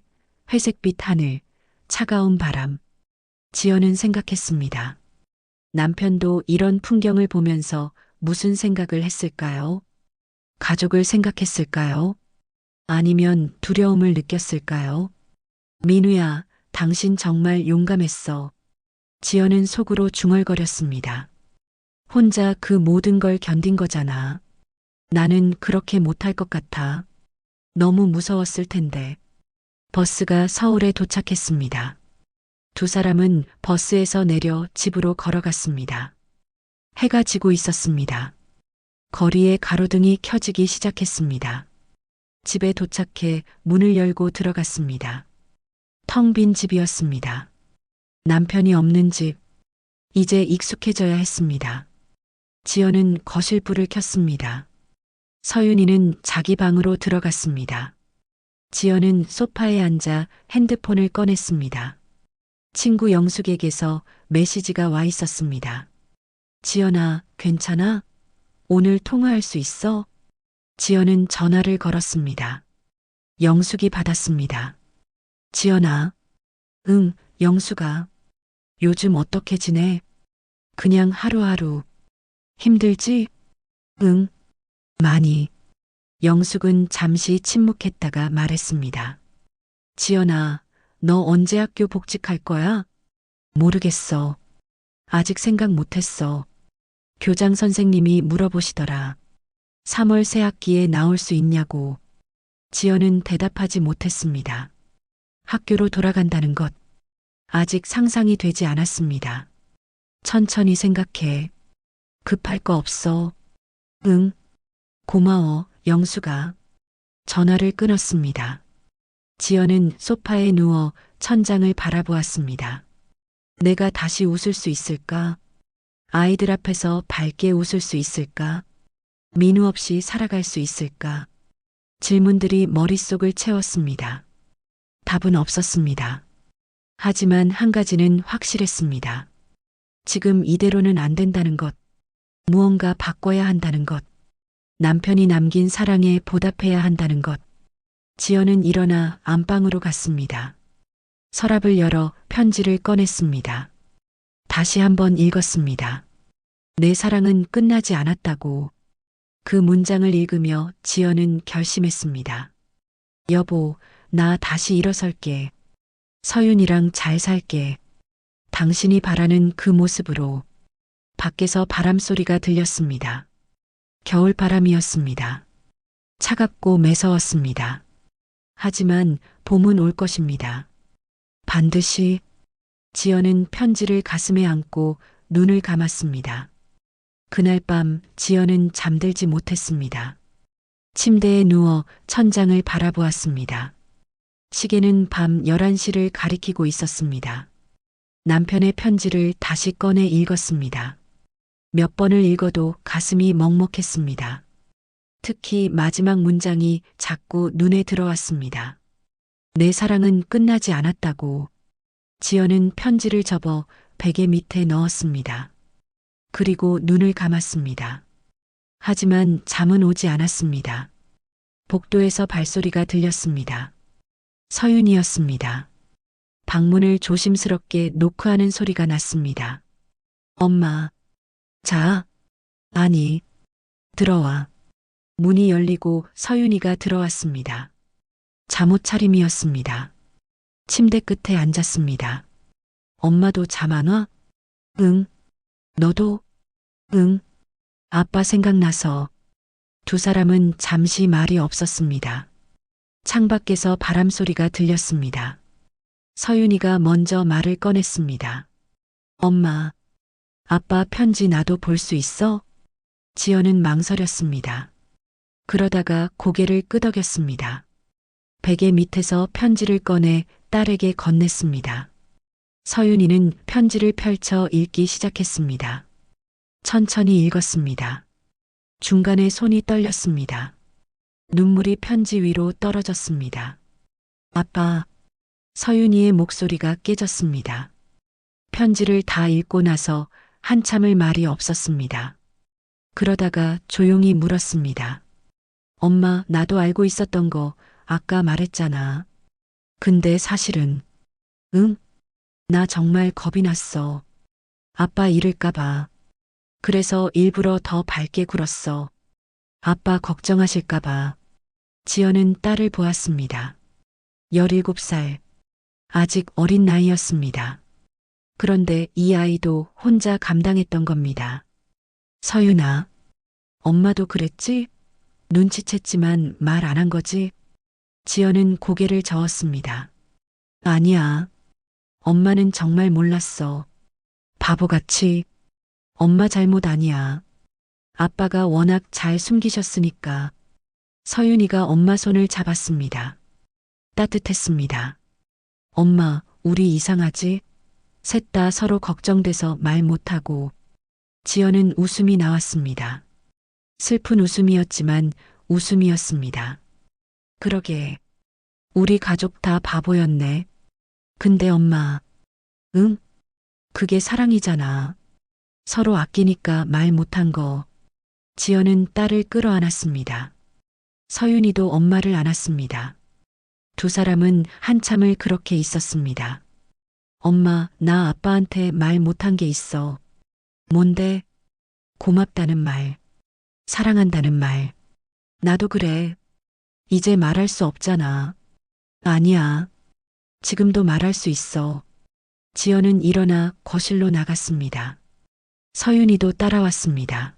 회색빛 하늘, 차가운 바람. 지연은 생각했습니다. 남편도 이런 풍경을 보면서 무슨 생각을 했을까요? 가족을 생각했을까요? 아니면 두려움을 느꼈을까요? 민우야, 당신 정말 용감했어. 지연은 속으로 중얼거렸습니다. 혼자 그 모든 걸 견딘 거잖아. 나는 그렇게 못할 것 같아. 너무 무서웠을 텐데. 버스가 서울에 도착했습니다. 두 사람은 버스에서 내려 집으로 걸어갔습니다. 해가 지고 있었습니다. 거리에 가로등이 켜지기 시작했습니다. 집에 도착해 문을 열고 들어갔습니다. 텅 빈 집이었습니다. 남편이 없는 집. 이제 익숙해져야 했습니다. 지연은 거실 불을 켰습니다. 서윤이는 자기 방으로 들어갔습니다. 지연은 소파에 앉아 핸드폰을 꺼냈습니다. 친구 영숙에게서 메시지가 와 있었습니다. 지연아, 괜찮아? 오늘 통화할 수 있어? 지연은 전화를 걸었습니다. 영숙이 받았습니다. 지연아. 응, 영숙아. 요즘 어떻게 지내? 그냥 하루하루. 힘들지? 응, 많이. 영숙은 잠시 침묵했다가 말했습니다. 지연아, 너 언제 학교 복직할 거야? 모르겠어. 아직 생각 못했어. 교장 선생님이 물어보시더라. 3월 새 학기에 나올 수 있냐고. 지연은 대답하지 못했습니다. 학교로 돌아간다는 것. 아직 상상이 되지 않았습니다. 천천히 생각해. 급할 거 없어. 응. 고마워, 영숙아. 전화를 끊었습니다. 지연은 소파에 누워 천장을 바라보았습니다. 내가 다시 웃을 수 있을까? 아이들 앞에서 밝게 웃을 수 있을까? 민우 없이 살아갈 수 있을까? 질문들이 머릿속을 채웠습니다. 답은 없었습니다. 하지만 한 가지는 확실했습니다. 지금 이대로는 안 된다는 것. 무언가 바꿔야 한다는 것. 남편이 남긴 사랑에 보답해야 한다는 것. 지연은 일어나 안방으로 갔습니다. 서랍을 열어 편지를 꺼냈습니다. 다시 한번 읽었습니다. 내 사랑은 끝나지 않았다고. 그 문장을 읽으며 지연은 결심했습니다. 여보, 나 다시 일어설게. 서윤이랑 잘 살게. 당신이 바라는 그 모습으로. 밖에서 바람소리가 들렸습니다. 겨울바람이었습니다. 차갑고 매서웠습니다. 하지만 봄은 올 것입니다. 반드시. 지연은 편지를 가슴에 안고 눈을 감았습니다. 그날 밤 지연은 잠들지 못했습니다. 침대에 누워 천장을 바라보았습니다. 시계는 밤 11시를 가리키고 있었습니다. 남편의 편지를 다시 꺼내 읽었습니다. 몇 번을 읽어도 가슴이 먹먹했습니다. 특히 마지막 문장이 자꾸 눈에 들어왔습니다. 내 사랑은 끝나지 않았다고. 지연은 편지를 접어 베개 밑에 넣었습니다. 그리고 눈을 감았습니다. 하지만 잠은 오지 않았습니다. 복도에서 발소리가 들렸습니다. 서윤이었습니다. 방문을 조심스럽게 노크하는 소리가 났습니다. 엄마, 자, 아니, 들어와. 문이 열리고 서윤이가 들어왔습니다. 잠옷 차림이었습니다. 침대 끝에 앉았습니다. 엄마도 잠 안 와? 응. 너도? 응. 아빠 생각나서. 두 사람은 잠시 말이 없었습니다. 창밖에서 바람 소리가 들렸습니다. 서윤이가 먼저 말을 꺼냈습니다. 엄마, 아빠 편지 나도 볼 수 있어? 지연은 망설였습니다. 그러다가 고개를 끄덕였습니다. 베개 밑에서 편지를 꺼내 딸에게 건넸습니다. 서윤이는 편지를 펼쳐 읽기 시작했습니다. 천천히 읽었습니다. 중간에 손이 떨렸습니다. 눈물이 편지 위로 떨어졌습니다. 아빠, 서윤이의 목소리가 깨졌습니다. 편지를 다 읽고 나서 한참을 말이 없었습니다. 그러다가 조용히 물었습니다. 엄마, 나도 알고 있었던 거 아까 말했잖아. 근데 사실은, 응? 나 정말 겁이 났어. 아빠 잃을까봐. 그래서 일부러 더 밝게 굴었어. 아빠 걱정하실까봐. 지연은 딸을 보았습니다. 17살. 아직 어린 나이였습니다. 그런데 이 아이도 혼자 감당했던 겁니다. 서윤아, 엄마도 그랬지? 눈치챘지만 말 안 한 거지? 지연은 고개를 저었습니다. 아니야. 엄마는 정말 몰랐어. 바보같이. 엄마 잘못 아니야. 아빠가 워낙 잘 숨기셨으니까. 서윤이가 엄마 손을 잡았습니다. 따뜻했습니다. 엄마, 우리 이상하지? 셋 다 서로 걱정돼서 말 못하고. 지연은 웃음이 나왔습니다. 슬픈 웃음이었지만 웃음이었습니다. 그러게. 우리 가족 다 바보였네. 근데 엄마, 응? 그게 사랑이잖아. 서로 아끼니까 말 못한 거. 지연은 딸을 끌어안았습니다. 서윤이도 엄마를 안았습니다. 두 사람은 한참을 그렇게 있었습니다. 엄마, 나 아빠한테 말 못한 게 있어. 뭔데? 고맙다는 말. 사랑한다는 말. 나도 그래. 이제 말할 수 없잖아. 아니야. 지금도 말할 수 있어. 지연은 일어나 거실로 나갔습니다. 서윤이도 따라왔습니다.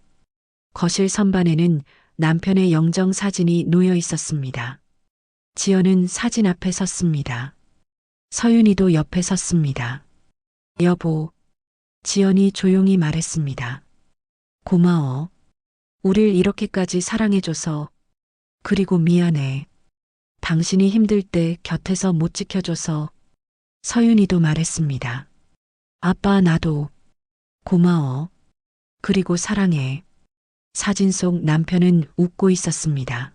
거실 선반에는 남편의 영정 사진이 놓여 있었습니다. 지연은 사진 앞에 섰습니다. 서윤이도 옆에 섰습니다. 여보, 지연이 조용히 말했습니다. 고마워. 우릴 이렇게까지 사랑해줘서. 그리고 미안해. 당신이 힘들 때 곁에서 못 지켜줘서. 서윤이도 말했습니다. 아빠, 나도. 고마워. 그리고 사랑해. 사진 속 남편은 웃고 있었습니다.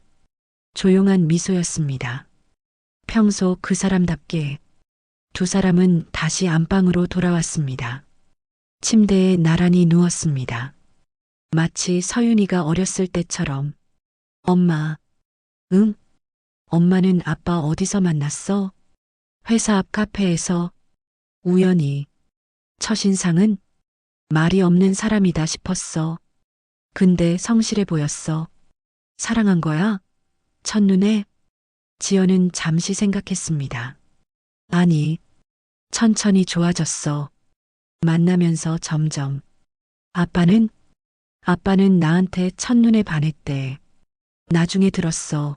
조용한 미소였습니다. 평소 그 사람답게. 두 사람은 다시 안방으로 돌아왔습니다. 침대에 나란히 누웠습니다. 마치 서윤이가 어렸을 때처럼. 엄마, 응? 엄마는 아빠 어디서 만났어? 회사 앞 카페에서. 우연히. 첫인상은? 말이 없는 사람이다 싶었어. 근데 성실해 보였어. 사랑한 거야? 첫눈에? 지연은 잠시 생각했습니다. 아니, 천천히 좋아졌어. 만나면서 점점. 아빠는? 아빠는 나한테 첫눈에 반했대. 나중에 들었어.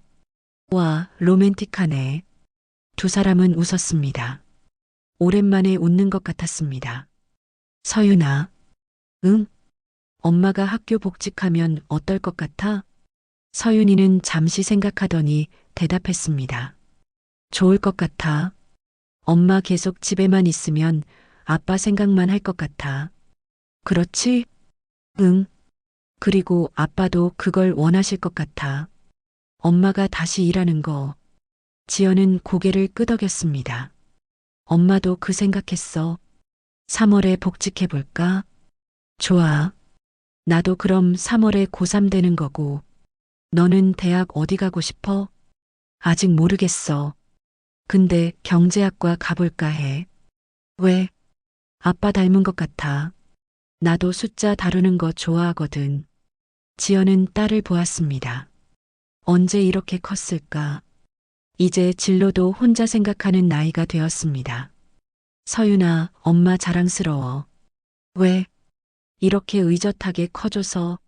와, 로맨틱하네. 두 사람은 웃었습니다. 오랜만에 웃는 것 같았습니다. 서윤아, 응? 엄마가 학교 복직하면 어떨 것 같아? 서윤이는 잠시 생각하더니 대답했습니다. 좋을 것 같아. 엄마 계속 집에만 있으면 아빠 생각만 할 것 같아. 그렇지? 응. 그리고 아빠도 그걸 원하실 것 같아. 엄마가 다시 일하는 거. 지연은 고개를 끄덕였습니다. 엄마도 그 생각했어. 3월에 복직해볼까? 좋아. 나도 그럼 3월에 고3 되는 거고. 너는 대학 어디 가고 싶어? 아직 모르겠어. 근데 경제학과 가볼까 해. 왜? 아빠 닮은 것 같아. 나도 숫자 다루는 거 좋아하거든. 지연은 딸을 보았습니다. 언제 이렇게 컸을까? 이제 진로도 혼자 생각하는 나이가 되었습니다. 서윤아, 엄마 자랑스러워. 왜? 이렇게 의젓하게 커줘서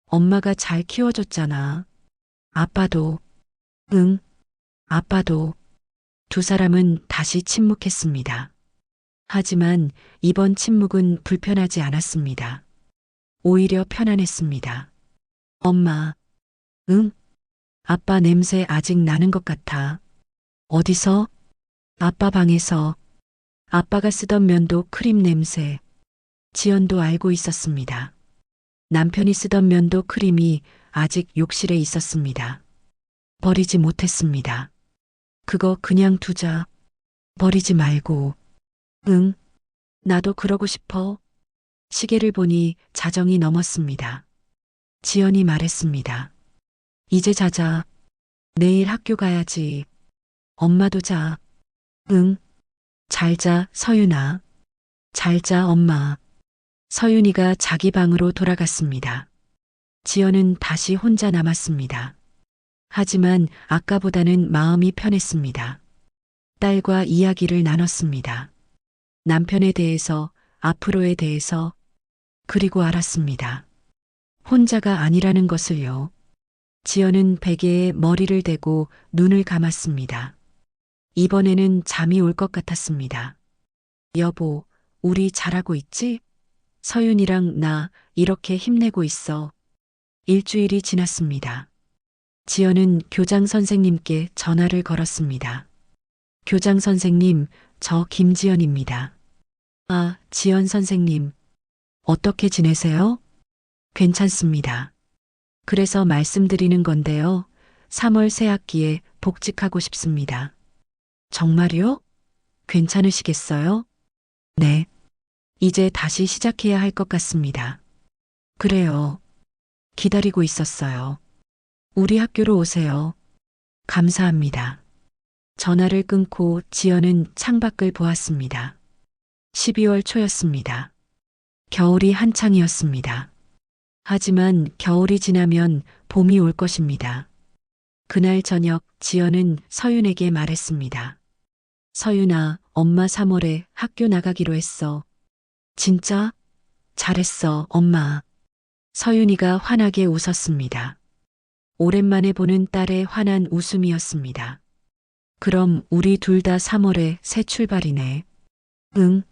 엄마가 잘 키워줬잖아. 아빠도. 응, 아빠도. 두 사람은 다시 침묵했습니다. 하지만 이번 침묵은 불편하지 않았습니다. 오히려 편안했습니다. 엄마, 응? 아빠 냄새 아직 나는 것 같아. 어디서? 아빠 방에서. 아빠가 쓰던 면도 크림 냄새. 지연도 알고 있었습니다. 남편이 쓰던 면도 크림이 아직 욕실에 있었습니다. 버리지 못했습니다. 그거 그냥 두자. 버리지 말고. 응, 나도 그러고 싶어. 시계를 보니 자정이 넘었습니다. 지연이 말했습니다. 이제 자자. 내일 학교 가야지. 엄마도 자. 응, 잘 자, 서윤아. 잘 자, 엄마. 서윤이가 자기 방으로 돌아갔습니다. 지연은 다시 혼자 남았습니다. 하지만 아까보다는 마음이 편했습니다. 딸과 이야기를 나눴습니다. 남편에 대해서, 앞으로에 대해서, 그리고 알았습니다. 혼자가 아니라는 것을요. 지연은 베개에 머리를 대고 눈을 감았습니다. 이번에는 잠이 올 것 같았습니다. 여보, 우리 잘하고 있지? 서윤이랑 나 이렇게 힘내고 있어. 일주일이 지났습니다. 지연은 교장 선생님께 전화를 걸었습니다. 교장 선생님, 저 김지연입니다. 아, 지연 선생님. 어떻게 지내세요? 괜찮습니다. 그래서 말씀드리는 건데요. 3월 새 학기에 복직하고 싶습니다. 정말요? 괜찮으시겠어요? 네. 이제 다시 시작해야 할 것 같습니다. 그래요. 기다리고 있었어요. 우리 학교로 오세요. 감사합니다. 전화를 끊고 지연은 창밖을 보았습니다. 12월 초였습니다. 겨울이 한창이었습니다. 하지만 겨울이 지나면 봄이 올 것입니다. 그날 저녁 지연은 서윤에게 말했습니다. 서윤아, 엄마 3월에 학교 나가기로 했어. 진짜? 잘했어, 엄마. 서윤이가 환하게 웃었습니다. 오랜만에 보는 딸의 환한 웃음이었습니다. 그럼 우리 둘 다 3월에 새 출발이네. 응,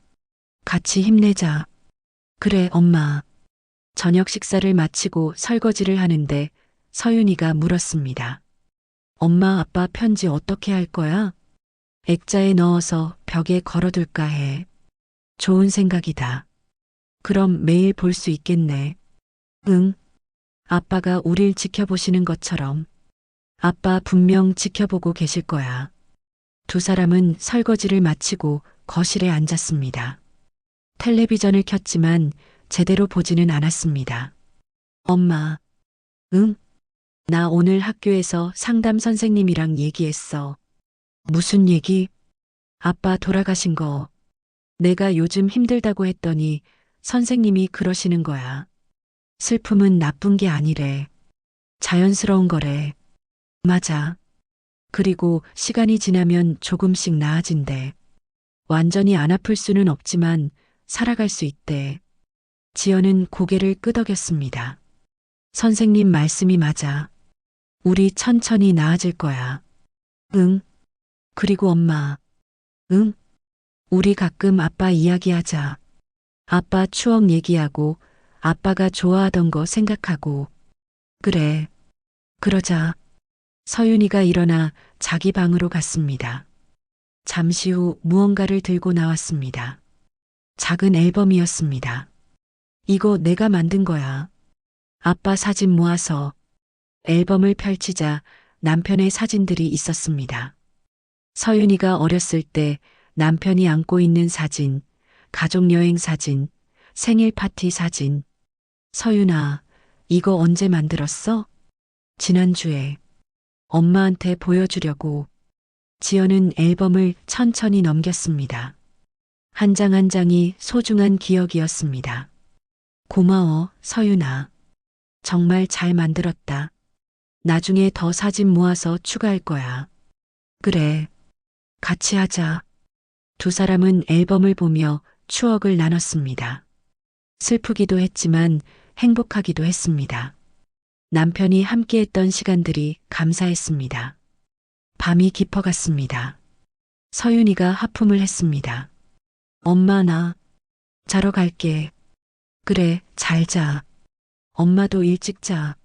같이 힘내자. 그래, 엄마. 저녁 식사를 마치고 설거지를 하는데 서윤이가 물었습니다. 엄마, 아빠 편지 어떻게 할 거야? 액자에 넣어서 벽에 걸어둘까 해. 좋은 생각이다. 그럼 매일 볼 수 있겠네. 응. 아빠가 우릴 지켜보시는 것처럼. 아빠 분명 지켜보고 계실 거야. 두 사람은 설거지를 마치고 거실에 앉았습니다. 텔레비전을 켰지만 제대로 보지는 않았습니다. 엄마. 응? 나 오늘 학교에서 상담 선생님이랑 얘기했어. 무슨 얘기? 아빠 돌아가신 거. 내가 요즘 힘들다고 했더니 선생님이 그러시는 거야. 슬픔은 나쁜 게 아니래. 자연스러운 거래. 맞아. 그리고 시간이 지나면 조금씩 나아진대. 완전히 안 아플 수는 없지만 살아갈 수 있대. 지연은 고개를 끄덕였습니다. 선생님 말씀이 맞아. 우리 천천히 나아질 거야. 응. 그리고 엄마. 응. 우리 가끔 아빠 이야기하자. 아빠 추억 얘기하고 아빠가 좋아하던 거 생각하고. 그래, 그러자. 서윤이가 일어나 자기 방으로 갔습니다. 잠시 후 무언가를 들고 나왔습니다. 작은 앨범이었습니다. 이거 내가 만든 거야. 아빠 사진 모아서. 앨범을 펼치자 남편의 사진들이 있었습니다. 서윤이가 어렸을 때 남편이 안고 있는 사진, 가족여행 사진, 생일 파티 사진. 서윤아, 이거 언제 만들었어? 지난주에. 엄마한테 보여주려고. 지연은 앨범을 천천히 넘겼습니다. 한 장 한 장이 소중한 기억이었습니다. 고마워, 서윤아. 정말 잘 만들었다. 나중에 더 사진 모아서 추가할 거야. 그래. 같이 하자. 두 사람은 앨범을 보며 추억을 나눴습니다. 슬프기도 했지만 행복하기도 했습니다. 남편이 함께했던 시간들이 감사했습니다. 밤이 깊어갔습니다. 서윤이가 하품을 했습니다. 엄마 나 자러 갈게. 그래, 잘 자. 엄마도 일찍 자.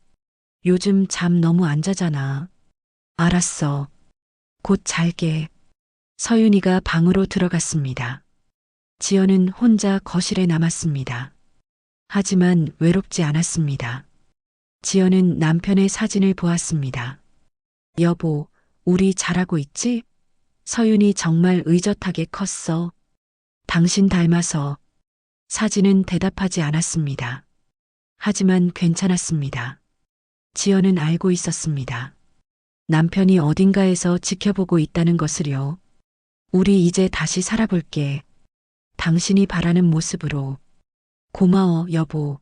요즘 잠 너무 안 자잖아. 알았어. 곧 잘게. 서윤이가 방으로 들어갔습니다. 지연은 혼자 거실에 남았습니다. 하지만 외롭지 않았습니다. 지연은 남편의 사진을 보았습니다. 여보, 우리 잘하고 있지? 서윤이 정말 의젓하게 컸어. 당신 닮아서. 사진은 대답하지 않았습니다. 하지만 괜찮았습니다. 지연은 알고 있었습니다. 남편이 어딘가에서 지켜보고 있다는 것을요. 우리 이제 다시 살아볼게. 당신이 바라는 모습으로. 고마워, 여보.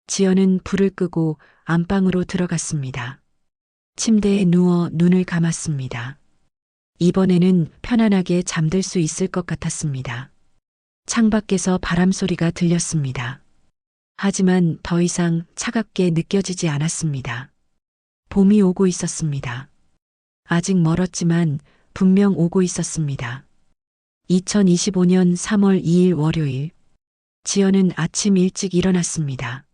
지연은 불을 끄고 안방으로 들어갔습니다. 침대에 누워 눈을 감았습니다. 이번에는 편안하게 잠들 수 있을 것 같았습니다. 창밖에서 바람 소리가 들렸습니다. 하지만 더 이상 차갑게 느껴지지 않았습니다. 봄이 오고 있었습니다. 아직 멀었지만 분명 오고 있었습니다. 2025년 3월 2일 월요일. 지연은 아침 일찍 일어났습니다.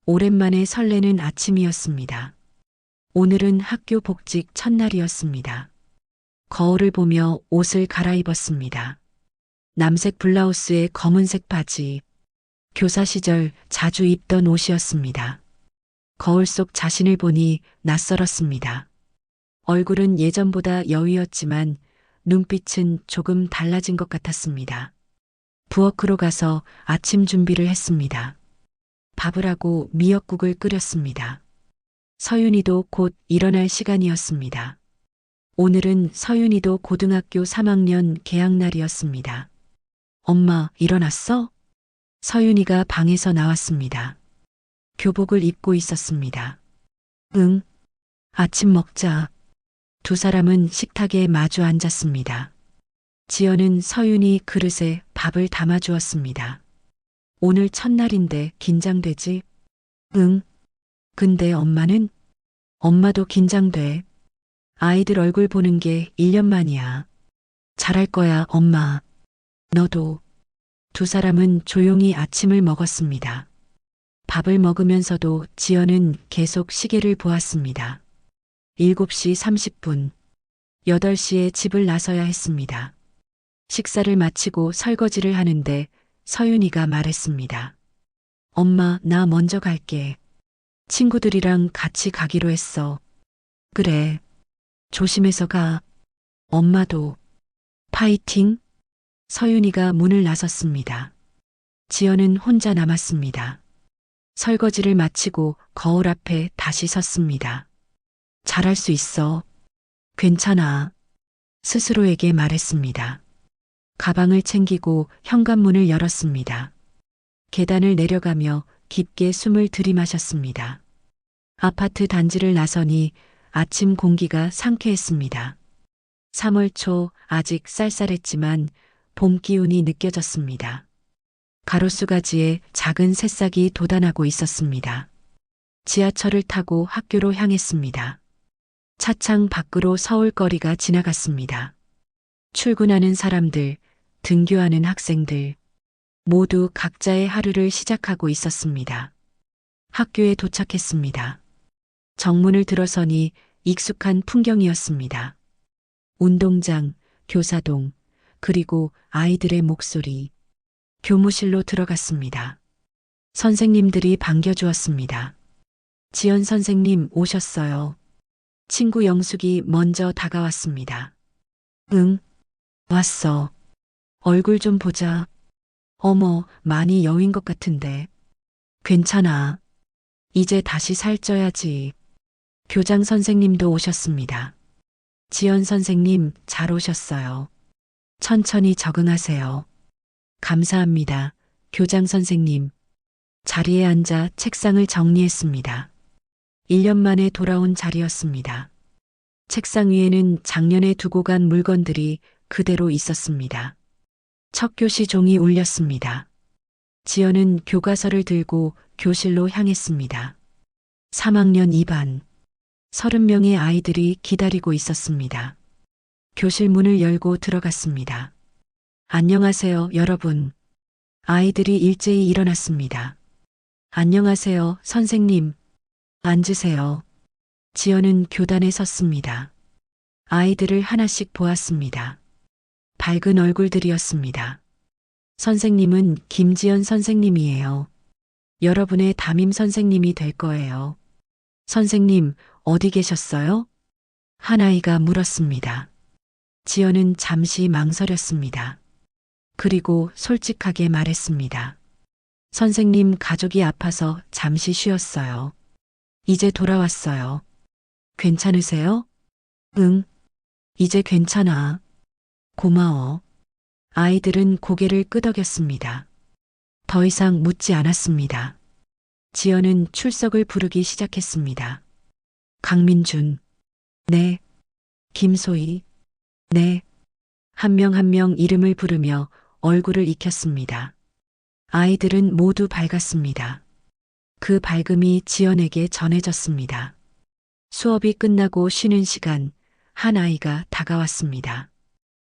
오랜만에 설레는 아침이었습니다. 오늘은 학교 복직 첫날이었습니다. 거울을 보며 옷을 갈아입었습니다. 남색 블라우스에 검은색 바지. 교사 시절 자주 입던 옷이었습니다. 거울 속 자신을 보니 낯설었습니다. 얼굴은 예전보다 여위었지만 눈빛은 조금 달라진 것 같았습니다. 부엌으로 가서 아침 준비를 했습니다. 밥을 하고 미역국을 끓였습니다. 서윤이도 곧 일어날 시간이었습니다. 오늘은 서윤이도 고등학교 3학년 개학날이었습니다. 엄마, 일어났어? 서윤이가 방에서 나왔습니다. 교복을 입고 있었습니다. 응. 아침 먹자. 두 사람은 식탁에 마주 앉았습니다. 지연은 서윤이 그릇에 밥을 담아주었습니다. 오늘 첫날인데 긴장되지? 응. 근데 엄마는? 엄마도 긴장돼. 아이들 얼굴 보는 게 1년 만이야. 잘할 거야, 엄마. 너도. 두 사람은 조용히 아침을 먹었습니다. 밥을 먹으면서도 지연은 계속 시계를 보았습니다. 7시 30분. 8시에 집을 나서야 했습니다. 식사를 마치고 설거지를 하는데 서윤이가 말했습니다. 엄마, 나 먼저 갈게. 친구들이랑 같이 가기로 했어. 그래. 조심해서 가. 엄마도. 파이팅. 서윤이가 문을 나섰습니다. 지연은 혼자 남았습니다. 설거지를 마치고 거울 앞에 다시 섰습니다. 잘할 수 있어. 괜찮아. 스스로에게 말했습니다. 가방을 챙기고 현관문을 열었습니다. 계단을 내려가며 깊게 숨을 들이마셨습니다. 아파트 단지를 나서니 아침 공기가 상쾌했습니다. 3월 초 아직 쌀쌀했지만 봄 기운이 느껴졌습니다. 가로수가지에 작은 새싹이 돋아나고 있었습니다. 지하철을 타고 학교로 향했습니다. 차창 밖으로 서울거리가 지나갔습니다. 출근하는 사람들, 등교하는 학생들. 모두 각자의 하루를 시작하고 있었습니다. 학교에 도착했습니다. 정문을 들어서니 익숙한 풍경이었습니다. 운동장, 교사동, 그리고 아이들의 목소리. 교무실로 들어갔습니다. 선생님들이 반겨주었습니다. 지연 선생님 오셨어요. 친구 영숙이 먼저 다가왔습니다. 응, 왔어. 얼굴 좀 보자. 어머, 많이 여윈 것 같은데. 괜찮아. 이제 다시 살쪄야지. 교장 선생님도 오셨습니다. 지연 선생님, 잘 오셨어요. 천천히 적응하세요. 감사합니다. 교장 선생님. 자리에 앉아 책상을 정리했습니다. 1년 만에 돌아온 자리였습니다. 책상 위에는 작년에 두고 간 물건들이 그대로 있었습니다. 첫 교시 종이 울렸습니다. 지연은 교과서를 들고 교실로 향했습니다. 3학년 2반. 30명의 아이들이 기다리고 있었습니다. 교실 문을 열고 들어갔습니다. 안녕하세요, 여러분. 아이들이 일제히 일어났습니다. 안녕하세요, 선생님. 앉으세요. 지연은 교단에 섰습니다. 아이들을 하나씩 보았습니다. 밝은 얼굴들이었습니다. 선생님은 김지연 선생님이에요. 여러분의 담임 선생님이 될 거예요. 선생님, 어디 계셨어요? 한 아이가 물었습니다. 지연은 잠시 망설였습니다. 그리고 솔직하게 말했습니다. 선생님 가족이 아파서 잠시 쉬었어요. 이제 돌아왔어요. 괜찮으세요? 응, 이제 괜찮아. 고마워. 아이들은 고개를 끄덕였습니다. 더 이상 묻지 않았습니다. 지연은 출석을 부르기 시작했습니다. 강민준. 네. 김소희. 네. 한 명 한 명 이름을 부르며 얼굴을 익혔습니다. 아이들은 모두 밝았습니다. 그 밝음이 지연에게 전해졌습니다. 수업이 끝나고 쉬는 시간, 한 아이가 다가왔습니다.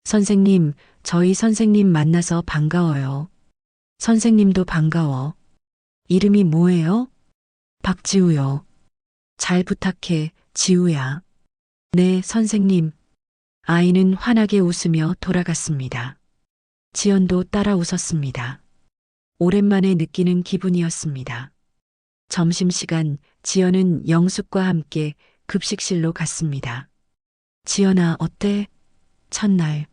선생님, 저희 선생님 만나서 반가워요. 선생님도 반가워. 이름이 뭐예요? 박지우요. 잘 부탁해, 지우야. 네, 선생님. 아이는 환하게 웃으며 돌아갔습니다. 지연도 따라 웃었습니다. 오랜만에 느끼는 기분이었습니다. 점심시간, 지연은 영숙과 함께 급식실로 갔습니다. 지연아, 어때? 첫날.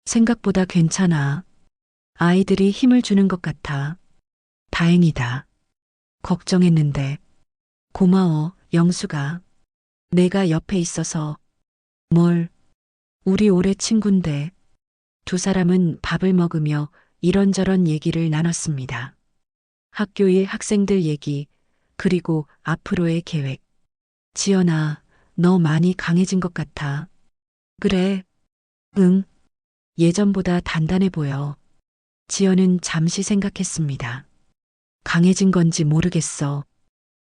생각보다 괜찮아. 아이들이 힘을 주는 것 같아. 다행이다. 걱정했는데. 고마워, 영숙아. 내가 옆에 있어서. 뭘? 우리 올해 친군데. 두 사람은 밥을 먹으며 이런저런 얘기를 나눴습니다. 학교 일 학생들 얘기, 그리고 앞으로의 계획. 지연아, 너 많이 강해진 것 같아. 그래. 응. 예전보다 단단해 보여. 지연은 잠시 생각했습니다. 강해진 건지 모르겠어.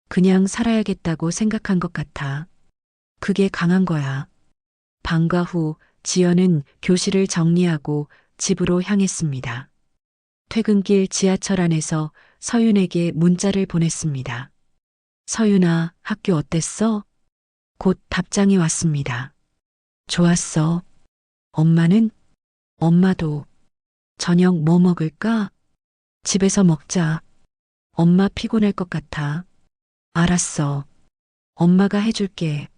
그냥 살아야겠다고 생각한 것 같아. 그게 강한 거야. 방과 후 지연은 교실을 정리하고 집으로 향했습니다. 퇴근길 지하철 안에서 서윤에게 문자를 보냈습니다. 서윤아, 학교 어땠어? 곧 답장이 왔습니다. 좋았어. 엄마는? 엄마도. 저녁 뭐 먹을까? 집에서 먹자. 엄마 피곤할 것 같아. 알았어. 엄마가 해줄게.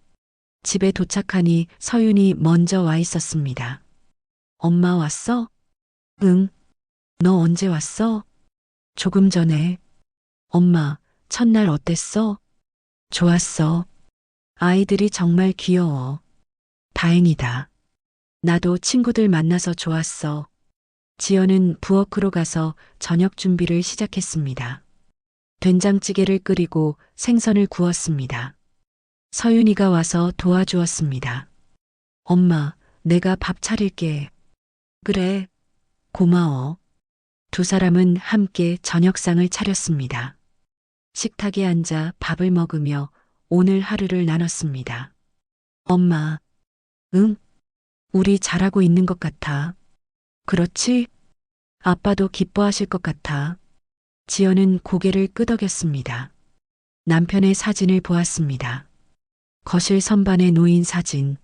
집에 도착하니 서윤이 먼저 와 있었습니다. 엄마 왔어? 응. 너 언제 왔어? 조금 전에. 엄마, 첫날 어땠어? 좋았어. 아이들이 정말 귀여워. 다행이다. 나도 친구들 만나서 좋았어. 지연은 부엌으로 가서 저녁 준비를 시작했습니다. 된장찌개를 끓이고 생선을 구웠습니다. 서윤이가 와서 도와주었습니다. 엄마, 내가 밥 차릴게. 그래, 고마워. 두 사람은 함께 저녁상을 차렸습니다. 식탁에 앉아 밥을 먹으며 오늘 하루를 나눴습니다. 엄마, 응? 우리 잘하고 있는 것 같아. 그렇지? 아빠도 기뻐하실 것 같아. 지연은 고개를 끄덕였습니다. 남편의 사진을 보았습니다. 거실 선반에 놓인 사진.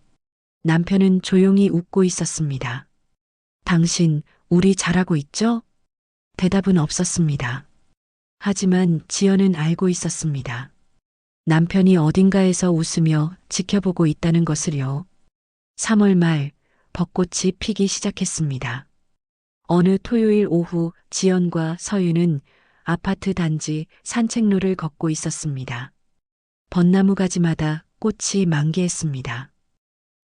남편은 조용히 웃고 있었습니다. 당신, 우리 잘하고 있죠? 대답은 없었습니다. 하지만 지연은 알고 있었습니다. 남편이 어딘가에서 웃으며 지켜보고 있다는 것을요. 3월 말 벚꽃이 피기 시작했습니다. 어느 토요일 오후 지연과 서윤은 아파트 단지 산책로를 걷고 있었습니다. 벚나무 가지마다 꽃이 만개했습니다.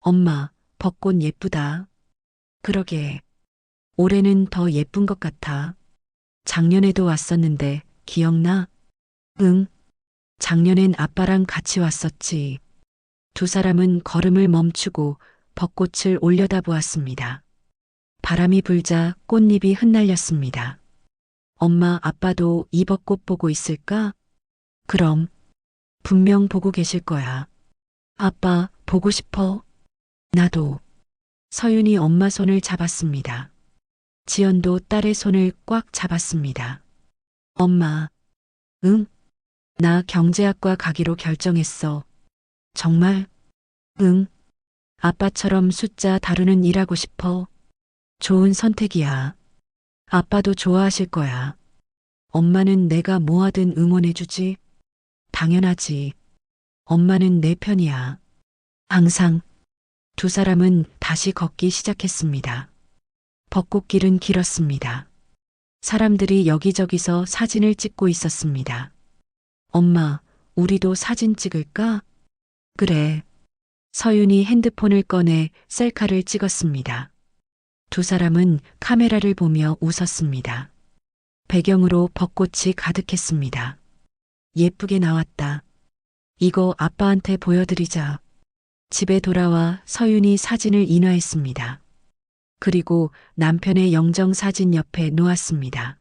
엄마, 벚꽃 예쁘다. 그러게. 올해는 더 예쁜 것 같아. 작년에도 왔었는데 기억나? 응. 작년엔 아빠랑 같이 왔었지. 두 사람은 걸음을 멈추고 벚꽃을 올려다보았습니다. 바람이 불자 꽃잎이 흩날렸습니다. 엄마, 아빠도 이 벚꽃 보고 있을까? 그럼. 분명 보고 계실 거야. 아빠, 보고 싶어. 나도. 서윤이 엄마 손을 잡았습니다. 지연도 딸의 손을 꽉 잡았습니다. 엄마. 응? 나 경제학과 가기로 결정했어. 정말? 응. 아빠처럼 숫자 다루는 일 하고 싶어. 좋은 선택이야. 아빠도 좋아하실 거야. 엄마는 내가 뭐 하든 응원해주지? 당연하지. 엄마는 내 편이야. 항상. 두 사람은 다시 걷기 시작했습니다. 벚꽃길은 길었습니다. 사람들이 여기저기서 사진을 찍고 있었습니다. 엄마, 우리도 사진 찍을까? 그래. 서윤이 핸드폰을 꺼내 셀카를 찍었습니다. 두 사람은 카메라를 보며 웃었습니다. 배경으로 벚꽃이 가득했습니다. 예쁘게 나왔다. 이거 아빠한테 보여드리자. 집에 돌아와 서윤이 사진을 인화했습니다. 그리고 남편의 영정사진 옆에 놓았습니다.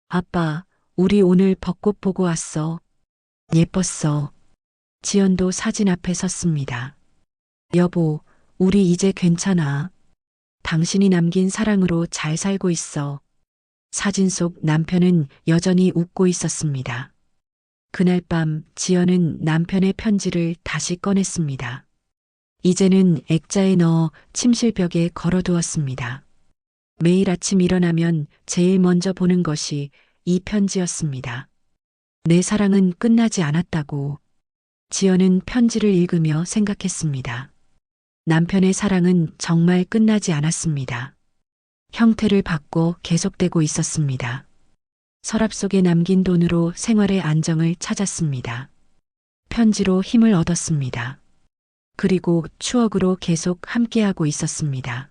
아빠, 우리 오늘 벚꽃 보고 왔어. 예뻤어. 지연도 사진 앞에 섰습니다. 여보, 우리 이제 괜찮아. 당신이 남긴 사랑으로 잘 살고 있어. 사진 속 남편은 여전히 웃고 있었습니다. 그날 밤 지연은 남편의 편지를 다시 꺼냈습니다. 이제는 액자에 넣어 침실벽에 걸어두었습니다. 매일 아침 일어나면 제일 먼저 보는 것이 이 편지였습니다. 내 사랑은 끝나지 않았다고. 지연은 편지를 읽으며 생각했습니다. 남편의 사랑은 정말 끝나지 않았습니다. 형태를 바꿔 계속되고 있었습니다. 서랍 속에 남긴 돈으로 생활의 안정을 찾았습니다. 편지로 힘을 얻었습니다. 그리고 추억으로 계속 함께하고 있었습니다.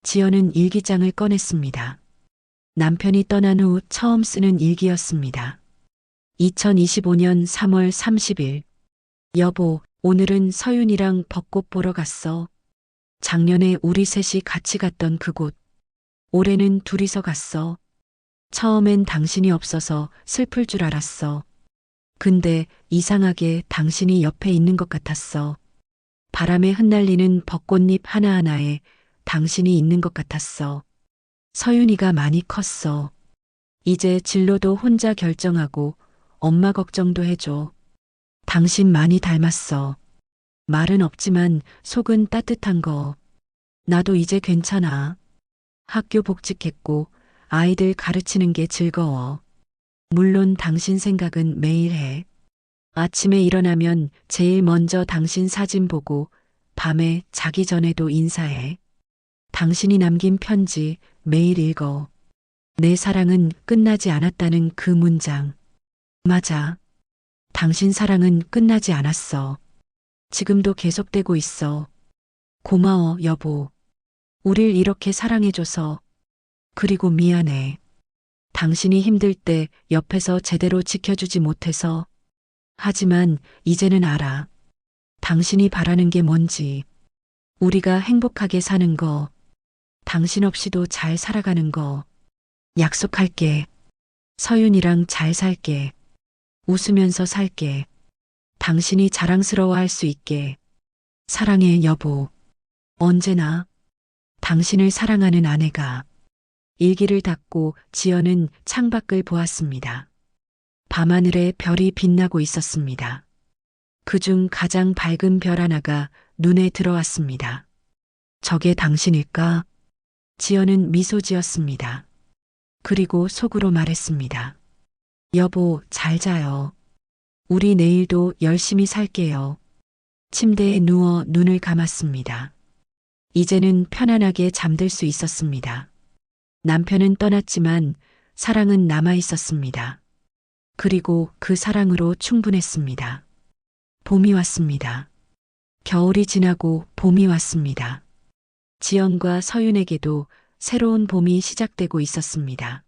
지연은 일기장을 꺼냈습니다. 남편이 떠난 후 처음 쓰는 일기였습니다. 2025년 3월 30일. 여보, 오늘은 서윤이랑 벚꽃 보러 갔어. 작년에 우리 셋이 같이 갔던 그곳. 올해는 둘이서 갔어. 처음엔 당신이 없어서 슬플 줄 알았어. 근데 이상하게 당신이 옆에 있는 것 같았어. 바람에 흩날리는 벚꽃잎 하나하나에 당신이 있는 것 같았어. 서윤이가 많이 컸어. 이제 진로도 혼자 결정하고 엄마 걱정도 해줘. 당신 많이 닮았어. 말은 없지만 속은 따뜻한 거. 나도 이제 괜찮아. 학교 복직했고 아이들 가르치는 게 즐거워. 물론 당신 생각은 매일 해. 아침에 일어나면 제일 먼저 당신 사진 보고 밤에 자기 전에도 인사해. 당신이 남긴 편지 매일 읽어. 내 사랑은 끝나지 않았다는 그 문장. 맞아. 당신 사랑은 끝나지 않았어. 지금도 계속되고 있어. 고마워, 여보. 우릴 이렇게 사랑해줘서. 그리고 미안해. 당신이 힘들 때 옆에서 제대로 지켜주지 못해서. 하지만 이제는 알아. 당신이 바라는 게 뭔지. 우리가 행복하게 사는 거. 당신 없이도 잘 살아가는 거. 약속할게. 서윤이랑 잘 살게. 웃으면서 살게. 당신이 자랑스러워할 수 있게. 사랑해, 여보. 언제나 당신을 사랑하는 아내가. 일기를 닫고 지연은 창밖을 보았습니다. 밤하늘에 별이 빛나고 있었습니다. 그중 가장 밝은 별 하나가 눈에 들어왔습니다. 저게 당신일까? 지연은 미소 지었습니다. 그리고 속으로 말했습니다. 여보, 잘 자요. 우리 내일도 열심히 살게요. 침대에 누워 눈을 감았습니다. 이제는 편안하게 잠들 수 있었습니다. 남편은 떠났지만 사랑은 남아 있었습니다. 그리고 그 사랑으로 충분했습니다. 봄이 왔습니다. 겨울이 지나고 봄이 왔습니다. 지연과 서윤에게도 새로운 봄이 시작되고 있었습니다.